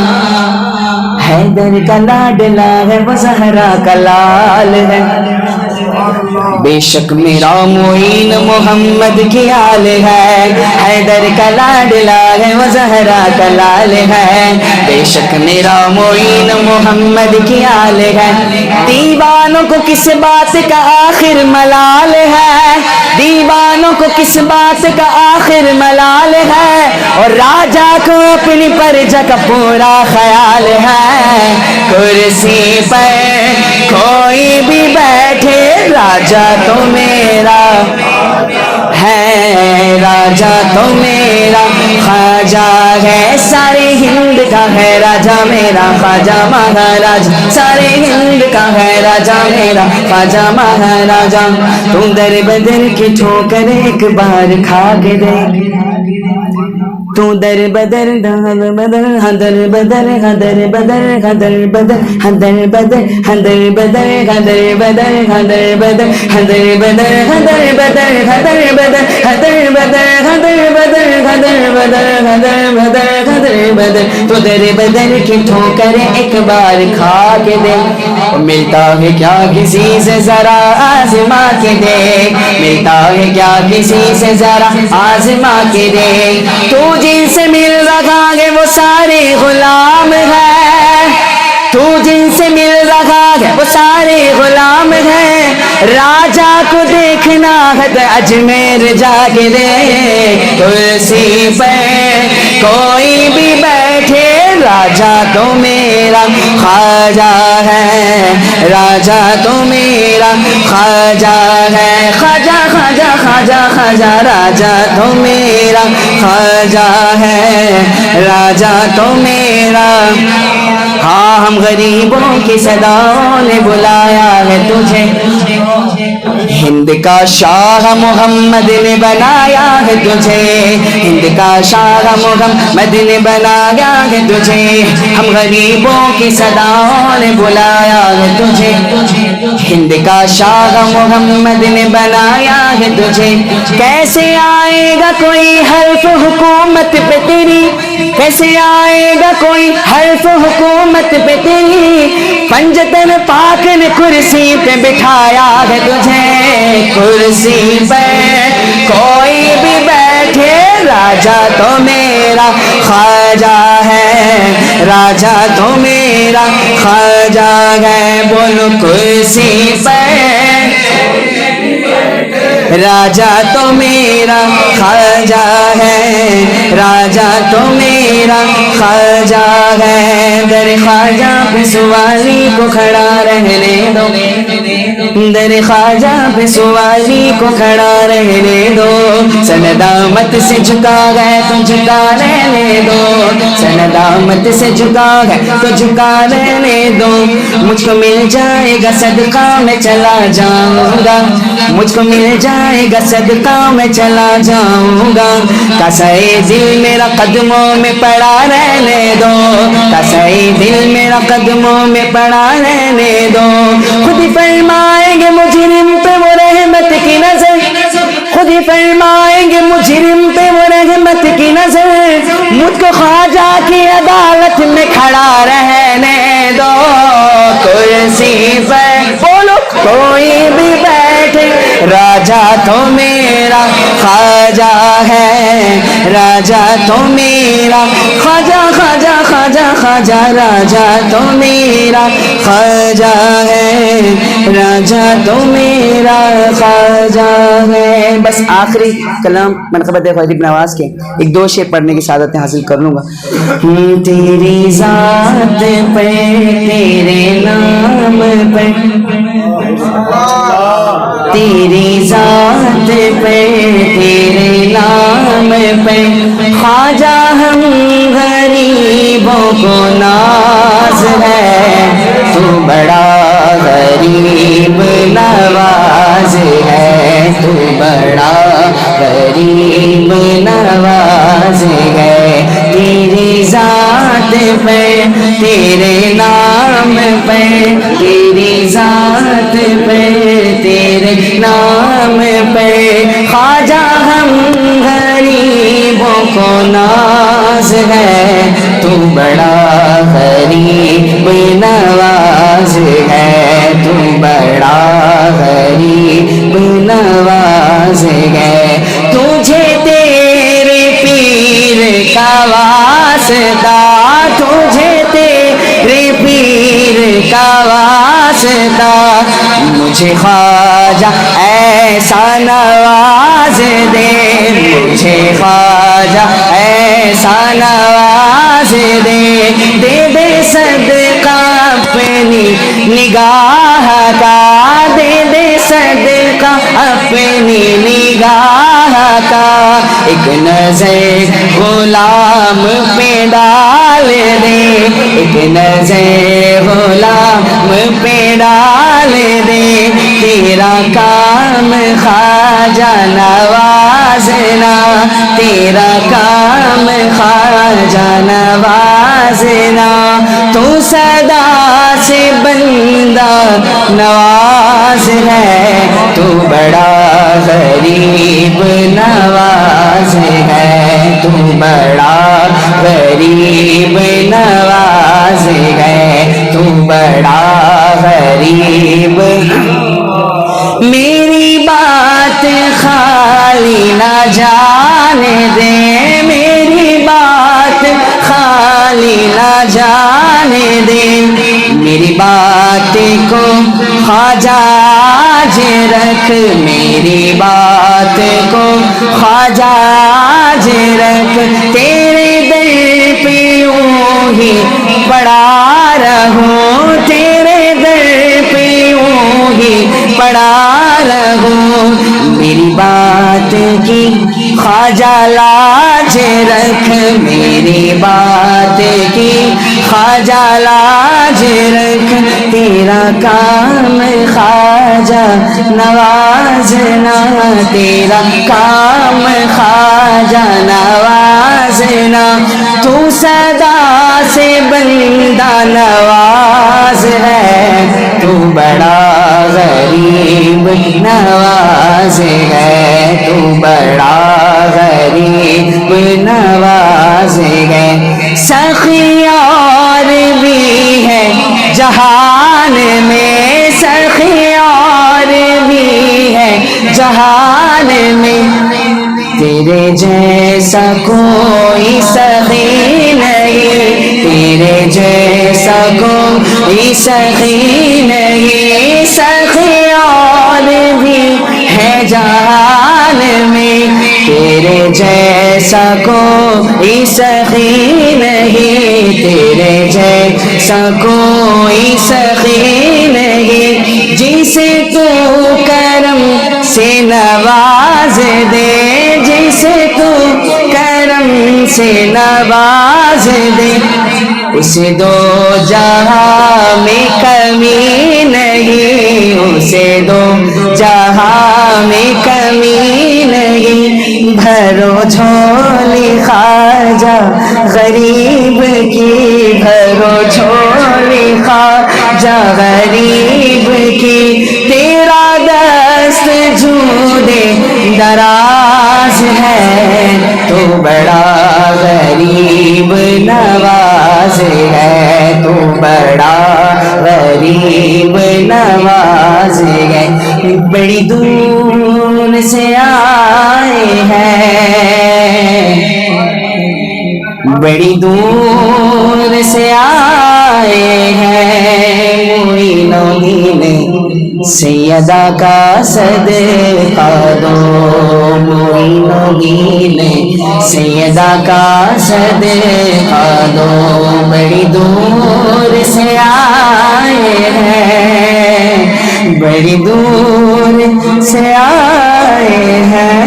H: حیدر کا لاڈلا ہے، وہ زہرا کا لال ہے، بے شک میرا معین محمد کی آل ہے، حیدر کا لاڈلا ہے، وہ زہرا کا لال ہے، بے شک میرا معین محمد کی آل ہے۔ دیوانوں کو کس بات کا آخر ملال ہے، دیوانوں کو کس بات کا آخر ملال ہے، اور راجا کو اپنی پرجا کا پورا خیال ہے۔ کرسی پر کوئی بھی بیٹھے، راجا تو میرا ہے، راجا تو میرا خواجہ ہے، سارے ہند کا ہے راجا میرا خواجہ مہاراجا، سارے ہند کا ہے راجا میرا خواجہ مہاراجا۔ تو در بدر کی ٹھوکر ایک بار کھا کے دیکھ، تو در بدر در بدر ہدر بدر ہدر بدر ہدر بدر ہدر بدر ہدر بدر ہدر بدر ہدر بدر ہدر بدر ہدر بدر ہدر بدر ہدر بدر ہدر بدر ہدر بدر ہدر بدر ہدر بدر۔ تو در بدر کی ٹھوکر ایک بار کھا کے دیکھ، ملتا ہے کیا کسی سے ذرا آزما کے دیکھ، ملتا ہے کیا کسی سے ذرا آزما کے دیکھ، تو جن سے مل رہا ہے وہ سارے غلام ہے، تو جن سے مل رہا ہے وہ سارے غلام ہے، راجا کو دیکھنا ہے تو اجمیر جا کے دیکھ، کرسی پر کوئی بھی بیٹھے، راجا تو میرا خواجہ ہے، راجا تو میرا خواجہ ہے، خواجہ خواجہ خواجہ خواجہ، راجا تو میرا خواجہ ہے، راجا تو میرا۔ ہاں ہم غریبوں کی صداؤں نے بلایا ہے تجھے، ہند کا شاہ محمد نے بنایا ہے تجھے، ہند کا شاہ محمد نے بنایا ہے تجھے، ہم غریبوں کی صداؤں نے بلایا ہے تجھے، ہند کا شاہ محمد نے بنایا ہے تجھے۔ کیسے آئے گا کوئی حلف حکومت پہ تیری، کیسے آئے گا کوئی حلف حکومت پہ تیری، پنجتن پاک نے کرسی پہ بٹھایا ہے تجھے، کرسی پہ کوئی بھی بیٹھے، راجا تو میرا خواجہ ہے، راجا تو میرا خواجہ ہے، بولو کرسی پہ راجا تو میرا خواجہ ہے، راجا تو میرا خواجہ ہے۔ در خواجہ پہ سوالی کو کھڑا رہنے دو، در خواجہ پہ سوالی کو کھڑا رہنے دو، سندامت سے جھکا گئے تو جھکا رہنے دو، سندامت سے جھکا گئے تو جھکا رہنے دو، مجھ کو مل جائے گا صدقہ میں چلا جاؤں گا، مجھ کو مل جائے گا صدقہ میں چلا جاؤں گا، کسائے دل میرا قدموں میں پڑا رہنے دو، کسائے دل میرا قدموں میں پڑا رہنے دو، خود ہی فرمائیں گے مجرم پہ وہ رحمت کی نظر، خود ہی فرمائیں گے مجرم پہ وہ رحمت کی نظر، مجھ کو خواجہ کی عدالت میں کھڑا رہنے دو، کرسی پر بولو کوئی بھی بیٹھے، راجا تو میرا خواجہ ہے، راجا تو میرا خواجہ خواجہ خواجہ خواجہ خواجہ راجا تو میرا خواجہ ہے، راجا تو میرا خواجہ ہے. بس آخری کلام منقبت خواجہ نواز کے ایک دو شعر پڑھنے کی سعادت حاصل کر لوں گا. تیری ذات پہ تیرے نام پہ، تیری ذات پہ تیرے نام پہ خواجہ ہم غریبوں کو ناز ہے، تو بڑا غریب نواز ہے، تو بڑا غریب نواز ہے. تیری ذات پہ تیرے نام پہ، تیری ذات پہ تیرے نام پہ خواجہ ہم غریبوں کو ناز ہے، تو بڑا غریب نواز ہے، تو بڑا غریب نواز ہے. تجھے تیرے پیر کا واسطہ، تجھے تیرے پیر کا واسطہ، مجھے خواجہ ایسا نواز دے، مجھے خواجہ ایسا نواز دے. دے دے صدقہ اپنی نگاہ کا، دے دے صدقہ اپنی نگاہ کا. ایک نظر غلام پہ ڈال دے، ایک نظر غلام پہ ڈال دے. تیرا کام خواجہ نوازنا، تیرا کام خواجہ نوازنا. تو صدا سے بندہ نواز ہے، تو بڑا غریب نواز ہے، تو بڑا غریب نواز ہے، تو بڑا غریب. میری بات خالی نہ جانے دے، میری بات خالی نہ جانے دے. میری بات کو خواجہ آج رکھ، میری بات کو خواجہ آج رکھ. تیرے در پہ یوں ہی پڑا رہوں، تیرے در پہ یوں ہی پڑا رہوں. میری بات کی خواجہ لاج رکھ، میری بات کی خواجہ لاج رکھ. تیرا کام خواجہ نوازنا، تیرا کام خواجہ نوازنا. تو صدا سے بندہ نواز ہے، تو بڑا غریب نواز ہے، تو بڑا غریب نواز ہے. سخی اور بھی ہے جہان میں، سخی اور بھی ہے جہان میں. تیرے جیسا کوئی سخی نہیں، تیرے جیسا کوئی سخی نہیں. سخی اور بھی ہے جہان میں، تیرے جیسا کوئی سخی نہیں، تیرے جیسا کوئی سخی نہیں. جسے تو کرم سے نواز دے، جسے تو کرم سے نواز دے، اسے دو جہاں میں کمی نہیں، اسے دو جہاں میں کمی نہیں. بھرو جھولی خواجہ غریب کی، بھرو جھولی خواجہ غریب کی. تیرا دست جودے دراز ہے، تو بڑا غریب نواز ہے، تو بڑا غریب نواز ہے. بڑی دور سے آئے ہیں، بڑی دور سیدہ کا صدقہ دو معین و دین سیدہ کا صدقہ دو بڑی دور سے آئے ہیں بڑی دور سے آئے ہیں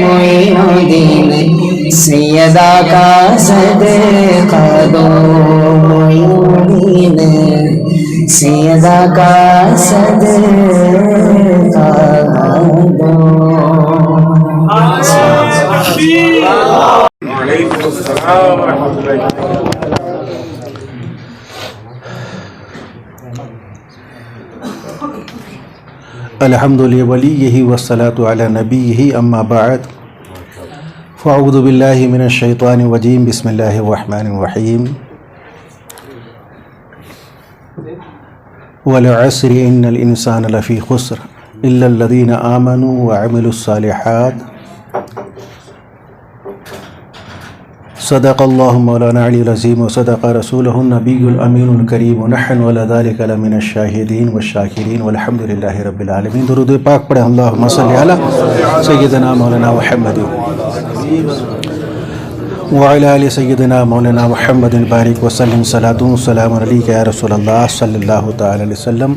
H: معین و دین سیدہ کا صدقہ دو معین و دین سیدہ کا صدقہ دو.
F: وعلیکم السلام ورحمۃ اللہ.
C: الحمد لولیہ والصلاة علی نبیہ اما بعد فاعوذ باللہ من الشیطان الرجیم بسم اللہ الرحمن الرحیم. والعصر ان الانسان لفی خسر الا الذین آمنوا وعملوا الصالحات. صدق اللہ مولانا علی العظیم وصدق رسولہ النبی الامین الکریم ونحن وعلی ذلک لمن الشاہدین والشاکرین والحمد للہ رب العالمین. درود پاک پڑھیں اللہم صلی علی سیدنا مولانا محمد وعلی آل سیدنا مولانا محمد بارک وسلم. صلاۃ و سلام علیک یا رسول اللہ صلی اللہ تعالی علیہ وسلم.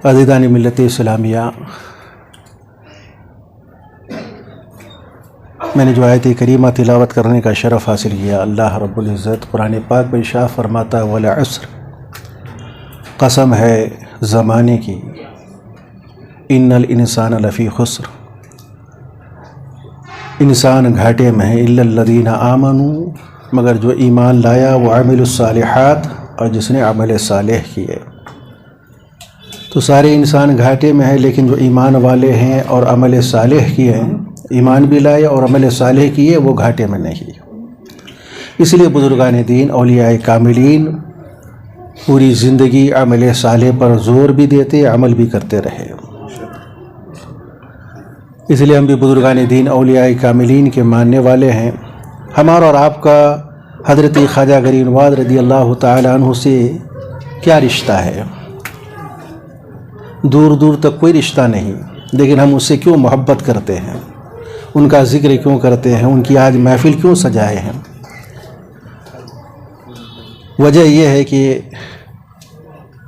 C: عزیزان ملت اسلامیہ، میں نے جو آیت کریمہ تلاوت کرنے کا شرف حاصل کیا، اللہ رب العزت قرآن پاک میں ارشاد فرماتا ہے والعصر، قسم ہے زمانے کی، ان الانسان لفی خسر، انسان گھاٹے میں ہے، الا الذین آمنوا، مگر جو ایمان لایا، وعملوا الصالحات، اور جس نے عمل صالح کیے. تو سارے انسان گھاٹے میں ہیں، لیکن جو ایمان والے ہیں اور عمل صالح کیے ہیں، ایمان بھی لائے اور عمل صالح کیے، وہ گھاٹے میں نہیں. اس لیے بزرگان دین، اولیاء کاملین پوری زندگی عمل صالح پر زور بھی دیتے، عمل بھی کرتے رہے. اس لیے ہم بھی بزرگان دین، اولیاء کاملین کے ماننے والے ہیں. ہمارا اور آپ کا حضرت خواجہ غریب نواز رضی اللہ تعالیٰ عنہ سے کیا رشتہ ہے؟ دور دور تک کوئی رشتہ نہیں، لیکن ہم اس سے کیوں محبت کرتے ہیں، ان کا ذکر کیوں کرتے ہیں، ان کی آج محفل کیوں سجائے ہیں؟ وجہ یہ ہے کہ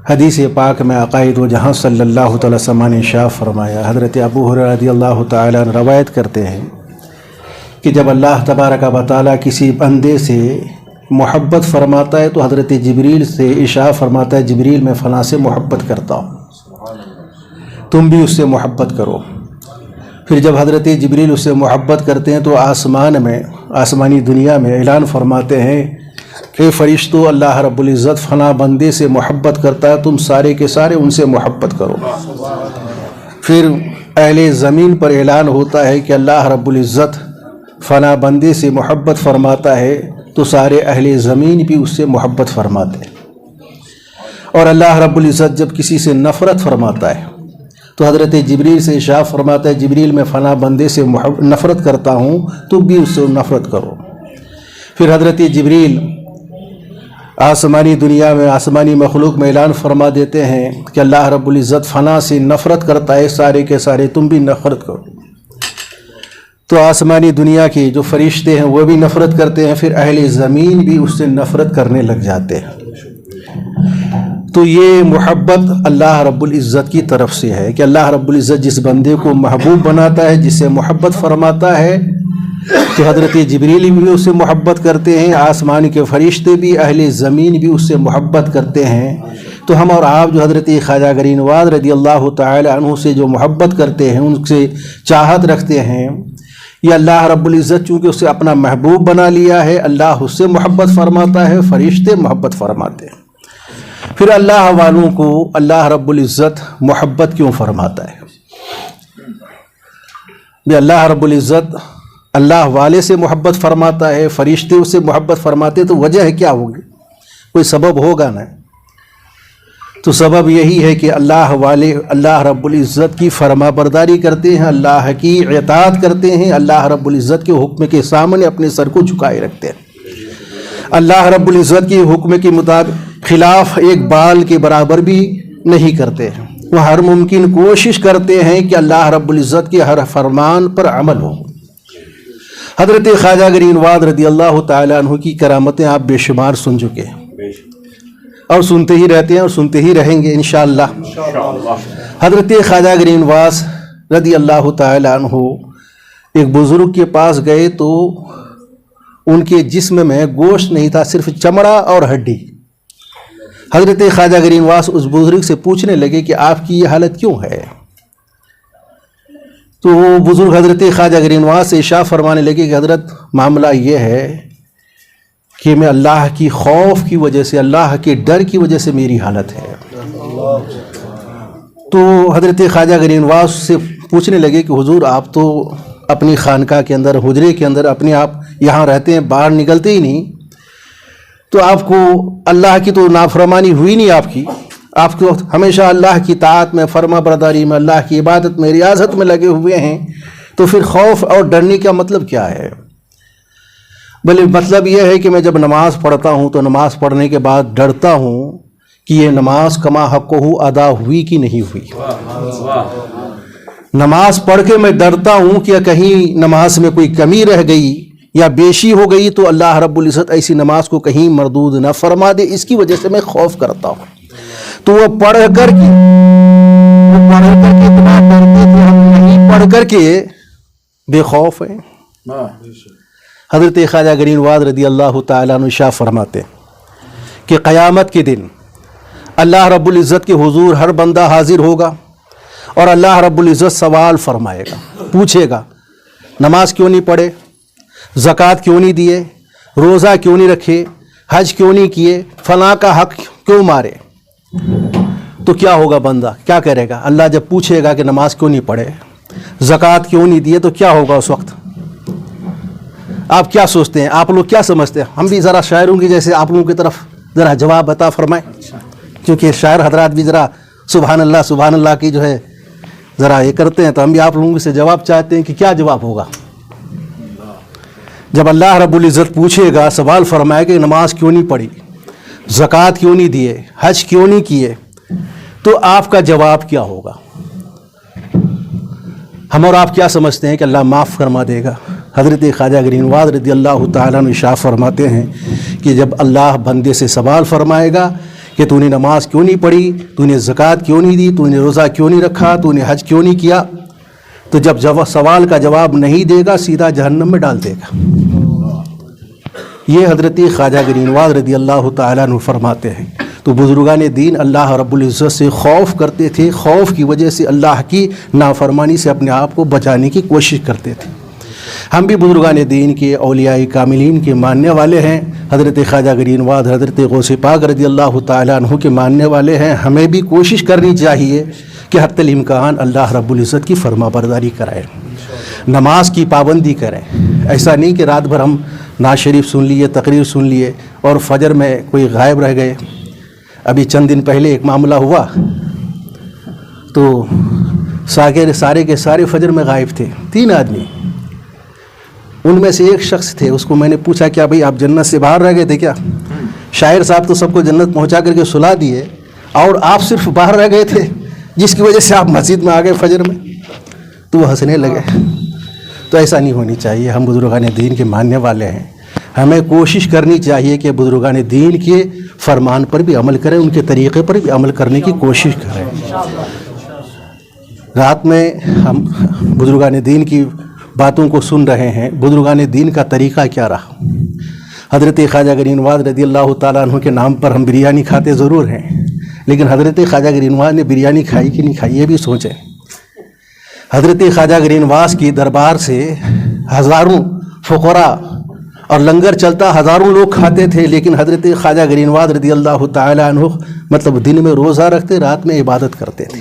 C: حدیث پاک میں عقائد و جہاں صلی اللہ تعالی وسلم نے ارشاد فرمایا، حضرت ابو ہریرہ رضی اللہ تعالیٰ عنہ روایت کرتے ہیں کہ جب اللہ تبارک و تعالیٰ کسی بندے سے محبت فرماتا ہے تو حضرت جبریل سے ارشاد فرماتا ہے، جبریل میں فلاں سے محبت کرتا ہوں، تم بھی اس سے محبت کرو. پھر جب حضرت جبریل اس سے محبت کرتے ہیں تو آسمان میں، آسمانی دنیا میں اعلان فرماتے ہیں کہ فرشتوں، اللہ رب العزت فلاں بندے سے محبت کرتا ہے، تم سارے کے سارے ان سے محبت کرو. پھر اہل زمین پر اعلان ہوتا ہے کہ اللہ رب العزت فلاں بندے سے محبت فرماتا ہے، تو سارے اہل زمین بھی اس سے محبت فرماتے ہیں. اور اللہ رب العزت جب کسی سے نفرت فرماتا ہے تو حضرت جبریل سے ارشاد فرماتا ہے، جبریل میں فلاں بندے سے نفرت کرتا ہوں، تو بھی اس سے نفرت کرو. پھر حضرت جبریل آسمانی دنیا میں، آسمانی مخلوق میں اعلان فرما دیتے ہیں کہ اللہ رب العزت فلاں سے نفرت کرتا ہے، سارے کے سارے تم بھی نفرت کرو. تو آسمانی دنیا کے جو فرشتے ہیں وہ بھی نفرت کرتے ہیں، پھر اہل زمین بھی اس سے نفرت کرنے لگ جاتے ہیں. تو یہ محبت اللہ رب العزت کی طرف سے ہے کہ اللہ رب العزت جس بندے کو محبوب بناتا ہے، جس سے محبت فرماتا ہے، تو حضرت جبریل بھی اس سے محبت کرتے ہیں، آسمان کے فرشتے بھی، اہل زمین بھی اس سے محبت کرتے ہیں. تو ہم اور آپ جو حضرت خواجہ غریب نواز رضی اللہ تعالی عنہ سے جو محبت کرتے ہیں، ان سے چاہت رکھتے ہیں، یہ اللہ رب العزت چونکہ اسے اپنا محبوب بنا لیا ہے، اللہ اس سے محبت فرماتا ہے، فرشتے محبت فرماتے ہیں. پھر اللہ والوں کو اللہ رب العزت محبت کیوں فرماتا ہے؟ بھی اللہ رب العزت اللہ والے سے محبت فرماتا ہے، فرشتے اس سے محبت فرماتے، تو وجہ ہے کیا ہوگی؟ کوئی سبب ہوگا نا. تو سبب یہی ہے کہ اللہ والے اللہ رب العزت کی فرما برداری کرتے ہیں، اللہ کی اطاعت کرتے ہیں، اللہ رب العزت کے حکم کے سامنے اپنے سر کو جھکائے رکھتے ہیں، اللہ رب العزت کے حکم کے مطابق خلاف ایک بال کے برابر بھی نہیں کرتے ہیں، وہ ہر ممکن کوشش کرتے ہیں کہ اللہ رب العزت کے ہر فرمان پر عمل ہو۔ حضرت خواجہ گرین نواز رضی اللہ تعالیٰ عنہ کی کرامتیں آپ بے شمار سن چکے ہیں اور سنتے ہی رہتے ہیں اور سنتے ہی رہیں گے انشاءاللہ۔ حضرت خواجہ گرین نواز رضی اللہ تعالیٰ عنہ ایک بزرگ کے پاس گئے تو ان کے جسم میں گوشت نہیں تھا، صرف چمڑا اور ہڈی۔ حضرت خواجہ گرین نواز اس بزرگ سے پوچھنے لگے کہ آپ کی یہ حالت کیوں ہے؟ تو وہ بزرگ حضرت خواجہ گرین نواز سے ارشاد فرمانے لگے کہ حضرت معاملہ یہ ہے کہ میں اللہ کی خوف کی وجہ سے، اللہ کے ڈر کی وجہ سے میری حالت ہے۔ تو حضرت خواجہ گرین نواز سے پوچھنے لگے کہ حضور آپ تو اپنی خانقاہ کے اندر، حجرے کے اندر اپنے آپ یہاں رہتے ہیں، باہر نکلتے ہی نہیں، تو آپ کو اللہ کی تو نافرمانی ہوئی نہیں، آپ کو ہمیشہ اللہ کی طاعت میں، فرما برداری میں، اللہ کی عبادت میں، ریاضت میں لگے ہوئے ہیں، تو پھر خوف اور ڈرنے کا مطلب کیا ہے؟ بلکہ مطلب یہ ہے کہ میں جب نماز پڑھتا ہوں تو نماز پڑھنے کے بعد ڈرتا ہوں کہ یہ نماز کما حقہ ادا ہوئی کہ نہیں ہوئی۔ نماز پڑھ کے میں ڈرتا ہوں کہ کہیں نماز میں کوئی کمی رہ گئی یا بیشی ہو گئی تو اللہ رب العزت ایسی نماز کو کہیں مردود نہ فرما دے، اس کی وجہ سے میں خوف کرتا ہوں۔ تو وہ پڑھ کر کے اتنا ڈرتے تھے، ہم نہیں پڑھ کر کے بے خوف ہیں۔ حضرت خواجہ گرین نواز رضی اللہ تعالیٰ عنہ ارشاد فرماتے کہ قیامت کے دن اللہ رب العزت کے حضور ہر بندہ حاضر ہوگا اور اللہ رب العزت سوال فرمائے گا، پوچھے گا نماز کیوں نہیں پڑھے، زکوٰۃ کیوں نہیں دیے، روزہ کیوں نہیں رکھے، حج کیوں نہیں کیے، فلاں کا حق کیوں مارے؟ تو کیا ہوگا بندہ، کیا کرے گا؟ اللہ جب پوچھے گا کہ نماز کیوں نہیں پڑھے، زکوٰۃ کیوں نہیں دیے، تو کیا ہوگا اس وقت؟ آپ کیا سوچتے ہیں؟ آپ لوگ کیا سمجھتے ہیں؟ ہم بھی ذرا شاعروں کی جیسے آپ لوگوں کی طرف ذرا جواب عطا فرمائیں، کیونکہ شاعر حضرات بھی ذرا سبحان اللہ کی جو ہے ذرا یہ کرتے ہیں، تو ہم بھی آپ لوگوں سے جواب چاہتے ہیں کہ کیا جواب ہوگا جب اللہ رب العزت پوچھے گا، سوال فرمائے کہ نماز کیوں نہیں پڑھی، زکوٰۃ کیوں نہیں دیے، حج کیوں نہیں کیے، تو آپ کا جواب کیا ہوگا؟ ہم اور آپ کیا سمجھتے ہیں کہ اللہ معاف فرما دے گا؟ حضرت خواجہ گرین نواز رضی اللہ تعالیٰ عنہ ارشاد فرماتے ہیں کہ جب اللہ بندے سے سوال فرمائے گا کہ تو نے نماز کیوں نہیں پڑھی، تو نے زکوٰۃ کیوں نہیں دی، تو نے روزہ کیوں نہیں رکھا، تو نے حج کیوں نہیں کیا، تو جب سوال کا جواب نہیں دے گا سیدھا جہنم میں ڈال دے گا۔ یہ حضرت خواجہ گرین نواز رضی اللہ تعالیٰ عنہ فرماتے ہیں۔ تو بزرگان دین اللہ رب العزت سے خوف کرتے تھے، خوف کی وجہ سے اللہ کی نافرمانی سے اپنے آپ کو بچانے کی کوشش کرتے تھے۔ ہم بھی بزرگان دین کے، اولیاء کاملین کے ماننے والے ہیں، حضرت خواجہ گرین نواز، حضرت غوث پاک رضی اللہ تعالیٰ عنہ کے ماننے والے ہیں۔ ہمیں بھی کوشش کرنی چاہیے کہ حتی الامکان اللہ رب العزت کی فرما برداری کرائیں، نماز کی پابندی کریں۔ ایسا نہیں کہ رات بھر ہم نعت شریف سن لیے، تقریر سن لیے اور فجر میں کوئی غائب رہ گئے۔ ابھی چند دن پہلے ایک معاملہ ہوا تو سارے کے سارے فجر میں غائب تھے، 3 آدمی۔ ان میں سے ایک شخص تھے، اس کو میں نے پوچھا کیا بھائی آپ جنت سے باہر رہ گئے تھے کیا؟ شاعر صاحب تو سب کو جنت پہنچا کر کے سلا دیے اور آپ صرف باہر رہ گئے تھے، جس کی وجہ سے آپ مسجد میں آ گئے فجر میں۔ تو وہ ہنسنے لگے۔ تو ایسا نہیں ہونی چاہیے، ہم بزرگان دین کے ماننے والے ہیں، ہمیں کوشش کرنی چاہیے کہ بزرگان دین کے فرمان پر بھی عمل کریں، ان کے طریقے پر بھی عمل کرنے کی کوشش کریں۔ رات میں ہم بزرگان دین کی باتوں کو سن رہے ہیں، بزرگان دین کا طریقہ کیا رہا۔ حضرت خواجہ گرین نواز رضی اللہ تعالیٰ عنہ کے نام پر ہم بریانی کھاتے ضرور ہیں، لیکن حضرت خواجہ گرین نواز نے بریانی کھائی کہ نہیں کھائی یہ بھی سوچیں۔ حضرت خواجہ گرین نواز کی دربار سے ہزاروں فقراء اور لنگر چلتا، ہزاروں لوگ کھاتے تھے، لیکن حضرت خواجہ گرین نواز رضی اللہ تعالیٰ عنہ دن میں روزہ رکھتے، رات میں عبادت کرتے تھے۔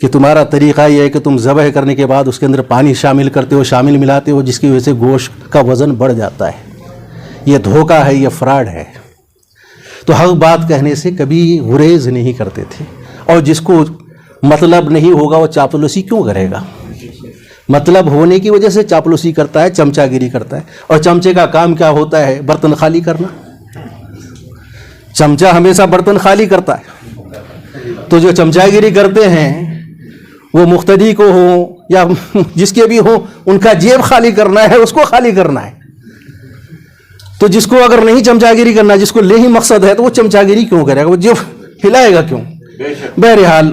C: کہ تمہارا طریقہ یہ ہے کہ تم ذبح کرنے کے بعد اس کے اندر پانی شامل کرتے ہو، شامل ملاتے ہو، جس کی وجہ سے گوشت کا وزن بڑھ جاتا ہے. یہ دھوکہ ہے، یہ فراڈ ہے. تو حق بات کہنے سے کبھی گریز نہیں کرتے تھے. اور جس کو مطلب نہیں ہوگا وہ چاپلوسی کیوں کرے گا؟ مطلب ہونے کی وجہ سے چاپلوسی کرتا ہے، چمچہ گیری کرتا ہے. اور چمچے کا کام کیا ہوتا ہے؟ برتن خالی کرنا. چمچہ ہمیشہ برتن خالی کرتا ہے. تو جو چمچہ گیری کرتے ہیں وہ مقتدی کو ہوں یا جس کے بھی ہوں، ان کا جیب خالی کرنا ہے، اس کو خالی کرنا ہے. تو جس کو اگر نہیں چمچہ گیری کرنا، جس کو لے ہی مقصد ہے، تو وہ چمچہ گیری کیوں کرے گا؟ وہ جیب ہلائے گا کیوں؟ بہرحال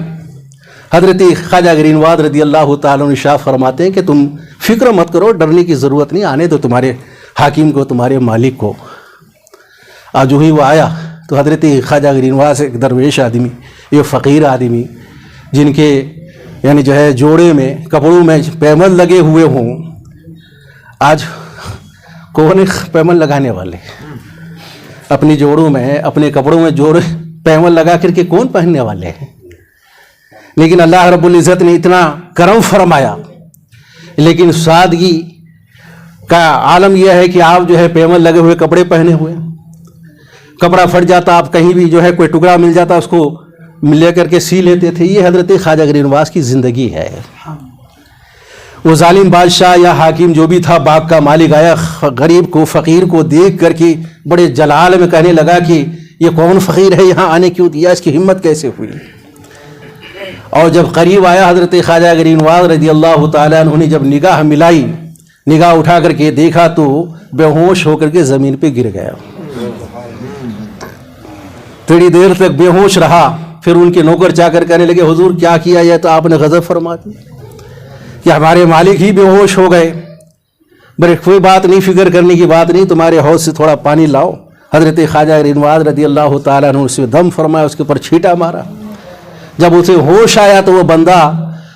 C: حضرت خواجہ گرینواد رضی اللہ تعالیٰ عنہ ارشاد فرماتے ہیں کہ تم فکر مت کرو، ڈرنے کی ضرورت نہیں، آنے دو تمہارے حاکم کو، تمہارے مالک کو. آج جو ہی وہ آیا تو حضرت خواجہ گرینواد ایک درویش آدمی، یہ فقیر آدمی جن کے یعنی جو ہے جوڑے میں کپڑوں میں پیمل لگے ہوئے ہوں. آج کون پیمل لگانے والے اپنی جوڑوں میں، اپنے کپڑوں میں جوڑے پیمل لگا کر کے کون پہننے والے ہیں؟ لیکن اللہ رب العزت نے اتنا کرم فرمایا. لیکن سادگی کا عالم یہ ہے کہ آپ جو ہے پیمل لگے ہوئے کپڑے پہنے ہوئے، کپڑا پھٹ جاتا، آپ کہیں بھی جو ہے کوئی ٹکڑا مل جاتا اس کو لے کر کے سی لیتے تھے. یہ حضرت خواجہ گرینواز کی زندگی ہے. وہ ظالم بادشاہ یا حاکم جو بھی تھا، باغ کا مالک آیا، غریب کو، فقیر کو دیکھ کر کے بڑے جلال میں کہنے لگا کہ یہ کون فقیر ہے، یہاں آنے کیوں دیا، اس کی ہمت کیسے ہوئی؟ اور جب قریب آیا حضرت خواجہ گرینواز رضی اللہ تعالیٰ عنہ نے جب نگاہ ملائی، نگاہ اٹھا کر کے دیکھا تو بے ہوش ہو کر کے زمین پہ گر گیا. تھوڑی دیر تک بے ہوش رہا. پھر ان کے نوکر چا کر کہنے لگے حضور کیا کیا یہ تو آپ نے غضب فرما دی کہ ہمارے مالک ہی بے ہوش ہو گئے. بڑے کوئی بات نہیں، فکر کرنے کی بات نہیں، تمہارے حوض سے تھوڑا پانی لاؤ. حضرت خواجہ گرینواز رضی اللہ تعالیٰ عنہ اس میں دم فرمایا، اس کے اوپر چھینٹا مارا. جب اسے ہوش آیا تو وہ بندہ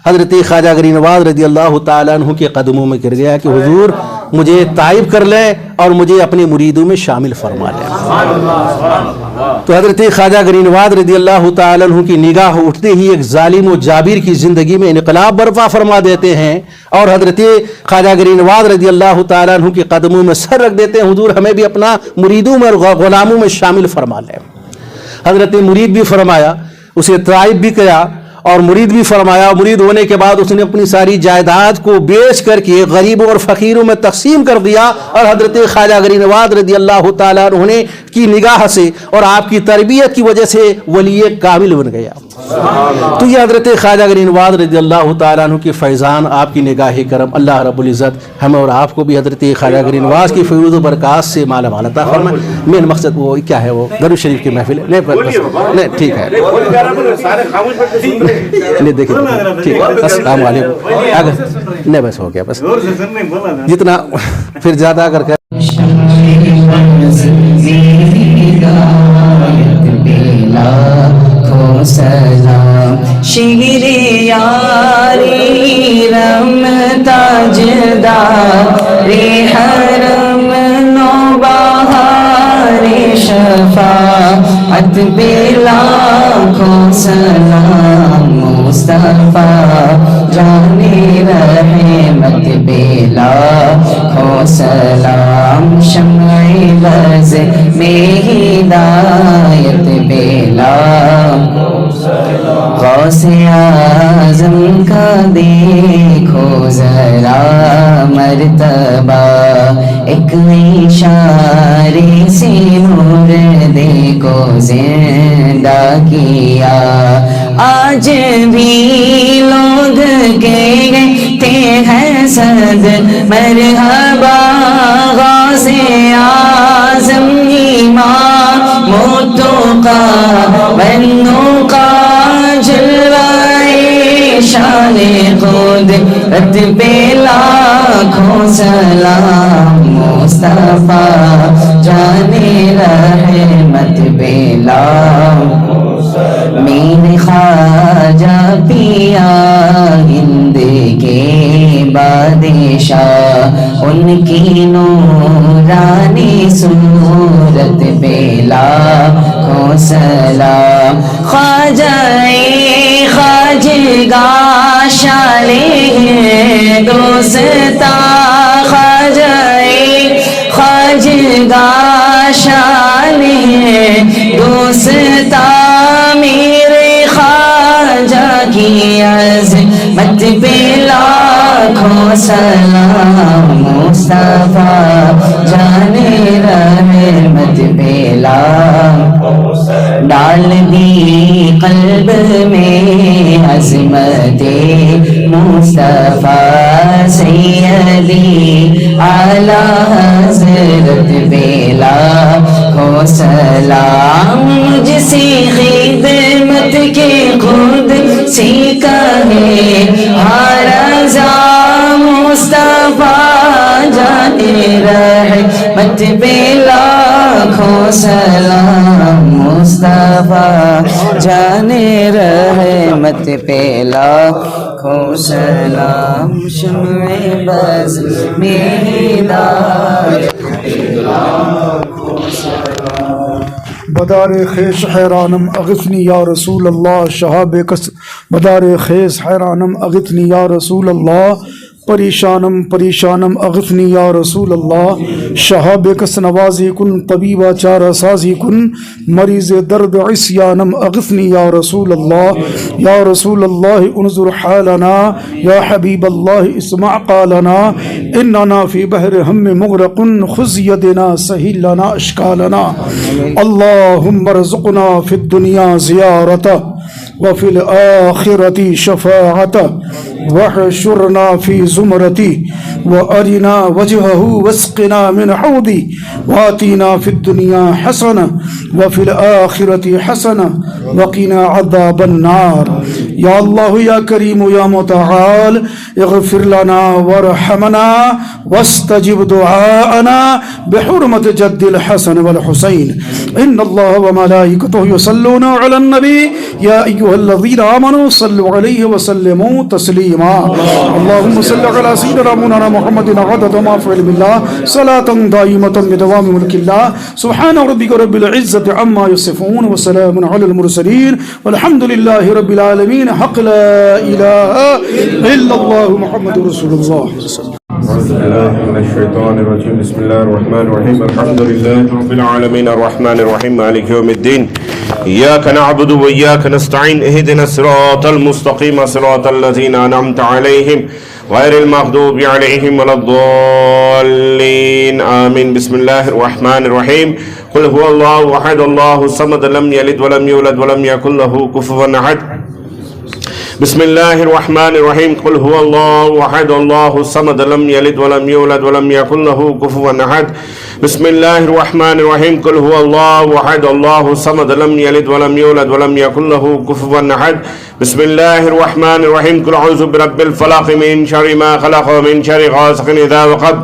C: حضرت خواجہ گرینواز رضی اللہ تعالیٰ عنہ کے قدموں میں گر گیا کہ حضور مجھے تائب کر لیں اور مجھے اپنے مریدوں میں شامل فرما لیں. تو حضرت خواجہ گرینواز رضی اللہ تعالیٰ عنہ کی نگاہ اٹھتے ہی ایک ظالم و جابر کی زندگی میں انقلاب برپا فرما دیتے ہیں اور حضرت خواجہ گرینواز رضی اللہ تعالیٰ عنہ کے قدموں میں سر رکھ دیتے ہیں، حضور ہمیں بھی اپنا مریدوں میں اور غلاموں میں شامل فرما لیں. حضرت مرید بھی فرمایا، اسے تائب بھی کیا اور مرید بھی فرمایا. مرید ہونے کے بعد اس نے اپنی ساری جائیداد کو بیچ کر کے غریبوں اور فقیروں میں تقسیم کر دیا اور حضرت خواجہ گرینواز رضی اللہ تعالیٰ عنہ کی نگاہ سے اور آپ کی تربیت کی وجہ سے ولی کامل بن گیا. تو یہ حضرت خواجہ گرینواز رضی اللہ تعالیٰ عنہ کی فیضان، آپ کی نگاہ کرم، اللہ رب العزت ہمیں اور آپ کو بھی حضرت خواجہ گرینواز کی فیض و برکات سے مالا مال عطا فرمائے. مین مقصد وہ کیا ہے؟ وہ درود شریف کی محفل ہے. نہیں ٹھیک ہے، نہیں دیکھیں ٹھیک ہے. السلام علیکم. نہیں بس ہو گیا، بس جتنا پھر زیادہ کر کے
H: سلام شیر یاری رم تاجدار حرم نو بہار شفاعت پہ لاکھوں سلام مصطفیٰ جان رحمت پہ لاکھوں سلام شمع بز میں ہدایت پہ لاکھوں غوث اعظم کا دیکھو ذرا مرتبہ، ایک اشارے سے مردے کو زندہ کیا. آج بھی لوگ کہتے ہیں صد مرحبا غوث اعظم امام متقی بندوں کا جلوہ شان قدرت پہ لاکھوں سلام مصطفیٰ جان رحمت پہ لاکھوں سلام. میرے خواجہ پیا ہند کے بادشاہ، ان کی نورانی صورت پہ لاکھوں سلام. خواجہ خواجگاہ شالی دوستا خواجائی خواجگاہ شالی دوستا میرے خواجہ کی عظمت پہ لاکھوں سلام مصطفیٰ جانے رحمت پہ لاکھوں ڈال دی قلب میں عظمت مصطفیٰ سیدی اعلیٰ حضرت پہ لاکھوں سلام جسی خدمت کے خود سیکھا ہے ہر رضا مصطفیٰ جانے رحمت پہ لاکھوں سلام مصطفیٰ جانے رحمت پہ لاکھوں سلام شمع بز میں ہدایت
E: بدار خیش حیرانم اغثنی یا رسول اللہ شہاب کس بدار خیز حیرانم اغثنی یا رسول اللہ پریشانم پریشانم اغثنی یا رسول اللہ شہاب کس نوازی کن طبیبہ چارہ سازی کن مریض درد عصیانم اغثنی یا رسول اللہ انظر حالنا یا حبیب اللہ اسمع قالنا اننا فی بحر ہم مغرق خذ یدنا سہل لنا اشکالنا اللہم ارزقنا فی الدنیا زیارتا وفی الآخرة شفاعتا وحشرنا فی زمرتی وارنا وجهه واسقنا من حوضی واتینا فی الدنیا حسنہ وفی الآخرة حسنہ وقنا عذاب النار یا اللہ یا کریم یا متعال اغفر لنا وارحمنا واستجب دعاءنا بحرمت جد الحسن والحسین ان اللہ وملائکته يصلون علی النبی یا ایها الذین آمنوا صلوا علیہ وسلموا تسلیما اللهم صل على سيدنا مولانا محمد عدد ما في علم الله صلاة دائمة بدوام ملك الله سبحان ربك رب العزة عما يصفون وسلام على المرسلين والحمد لله رب العالمين حق لا إله إلا الله محمد رسول الله
F: أعوذ بالله من الشيطان الرجيم بسم الله الرحمن الرحيم الحمد لله رب العالمين الرحمن الرحيم مالك يوم الدين إياك نعبد وإياك نستعين اهدنا الصراط المستقيم صراط الذين أنعمت عليهم غير المغضوب عليهم ولا الضالين آمين بسم الله الرحمن الرحيم قل هو الله أحد الله الصمد لم يلد ولم يولد ولم يكن له كفوا أحد بسم الله الرحمن الرحيم قل هو الله أحد الله الصمد لم يلد ولم يولد ولم يكن له كفوا أحد بسم الله الرحمن الرحيم قل هو الله أحد الله الصمد لم يلد ولم يولد ولم يكن له كفوا أحد بسم الله الرحمن الرحيم قل أعوذ برب الفلق من شر ما خلق ومن شر غاسق إذا وقب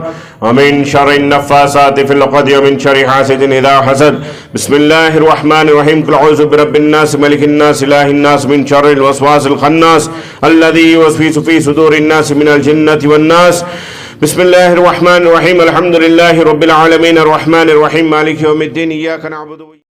F: ومن شر النفاثات في العقد ومن شر حاسد إذا حسد بسم الله الرحمن الرحيم قل أعوذ برب الناس ملك الناس إله الناس من شر الوسواس الخناس الذي يوسوس في صدور الناس من الجنة والناس بسم الله الرحمن الرحيم الحمد لله رب العالمين الرحمن الرحيم مالك يوم الدين إياك نعبد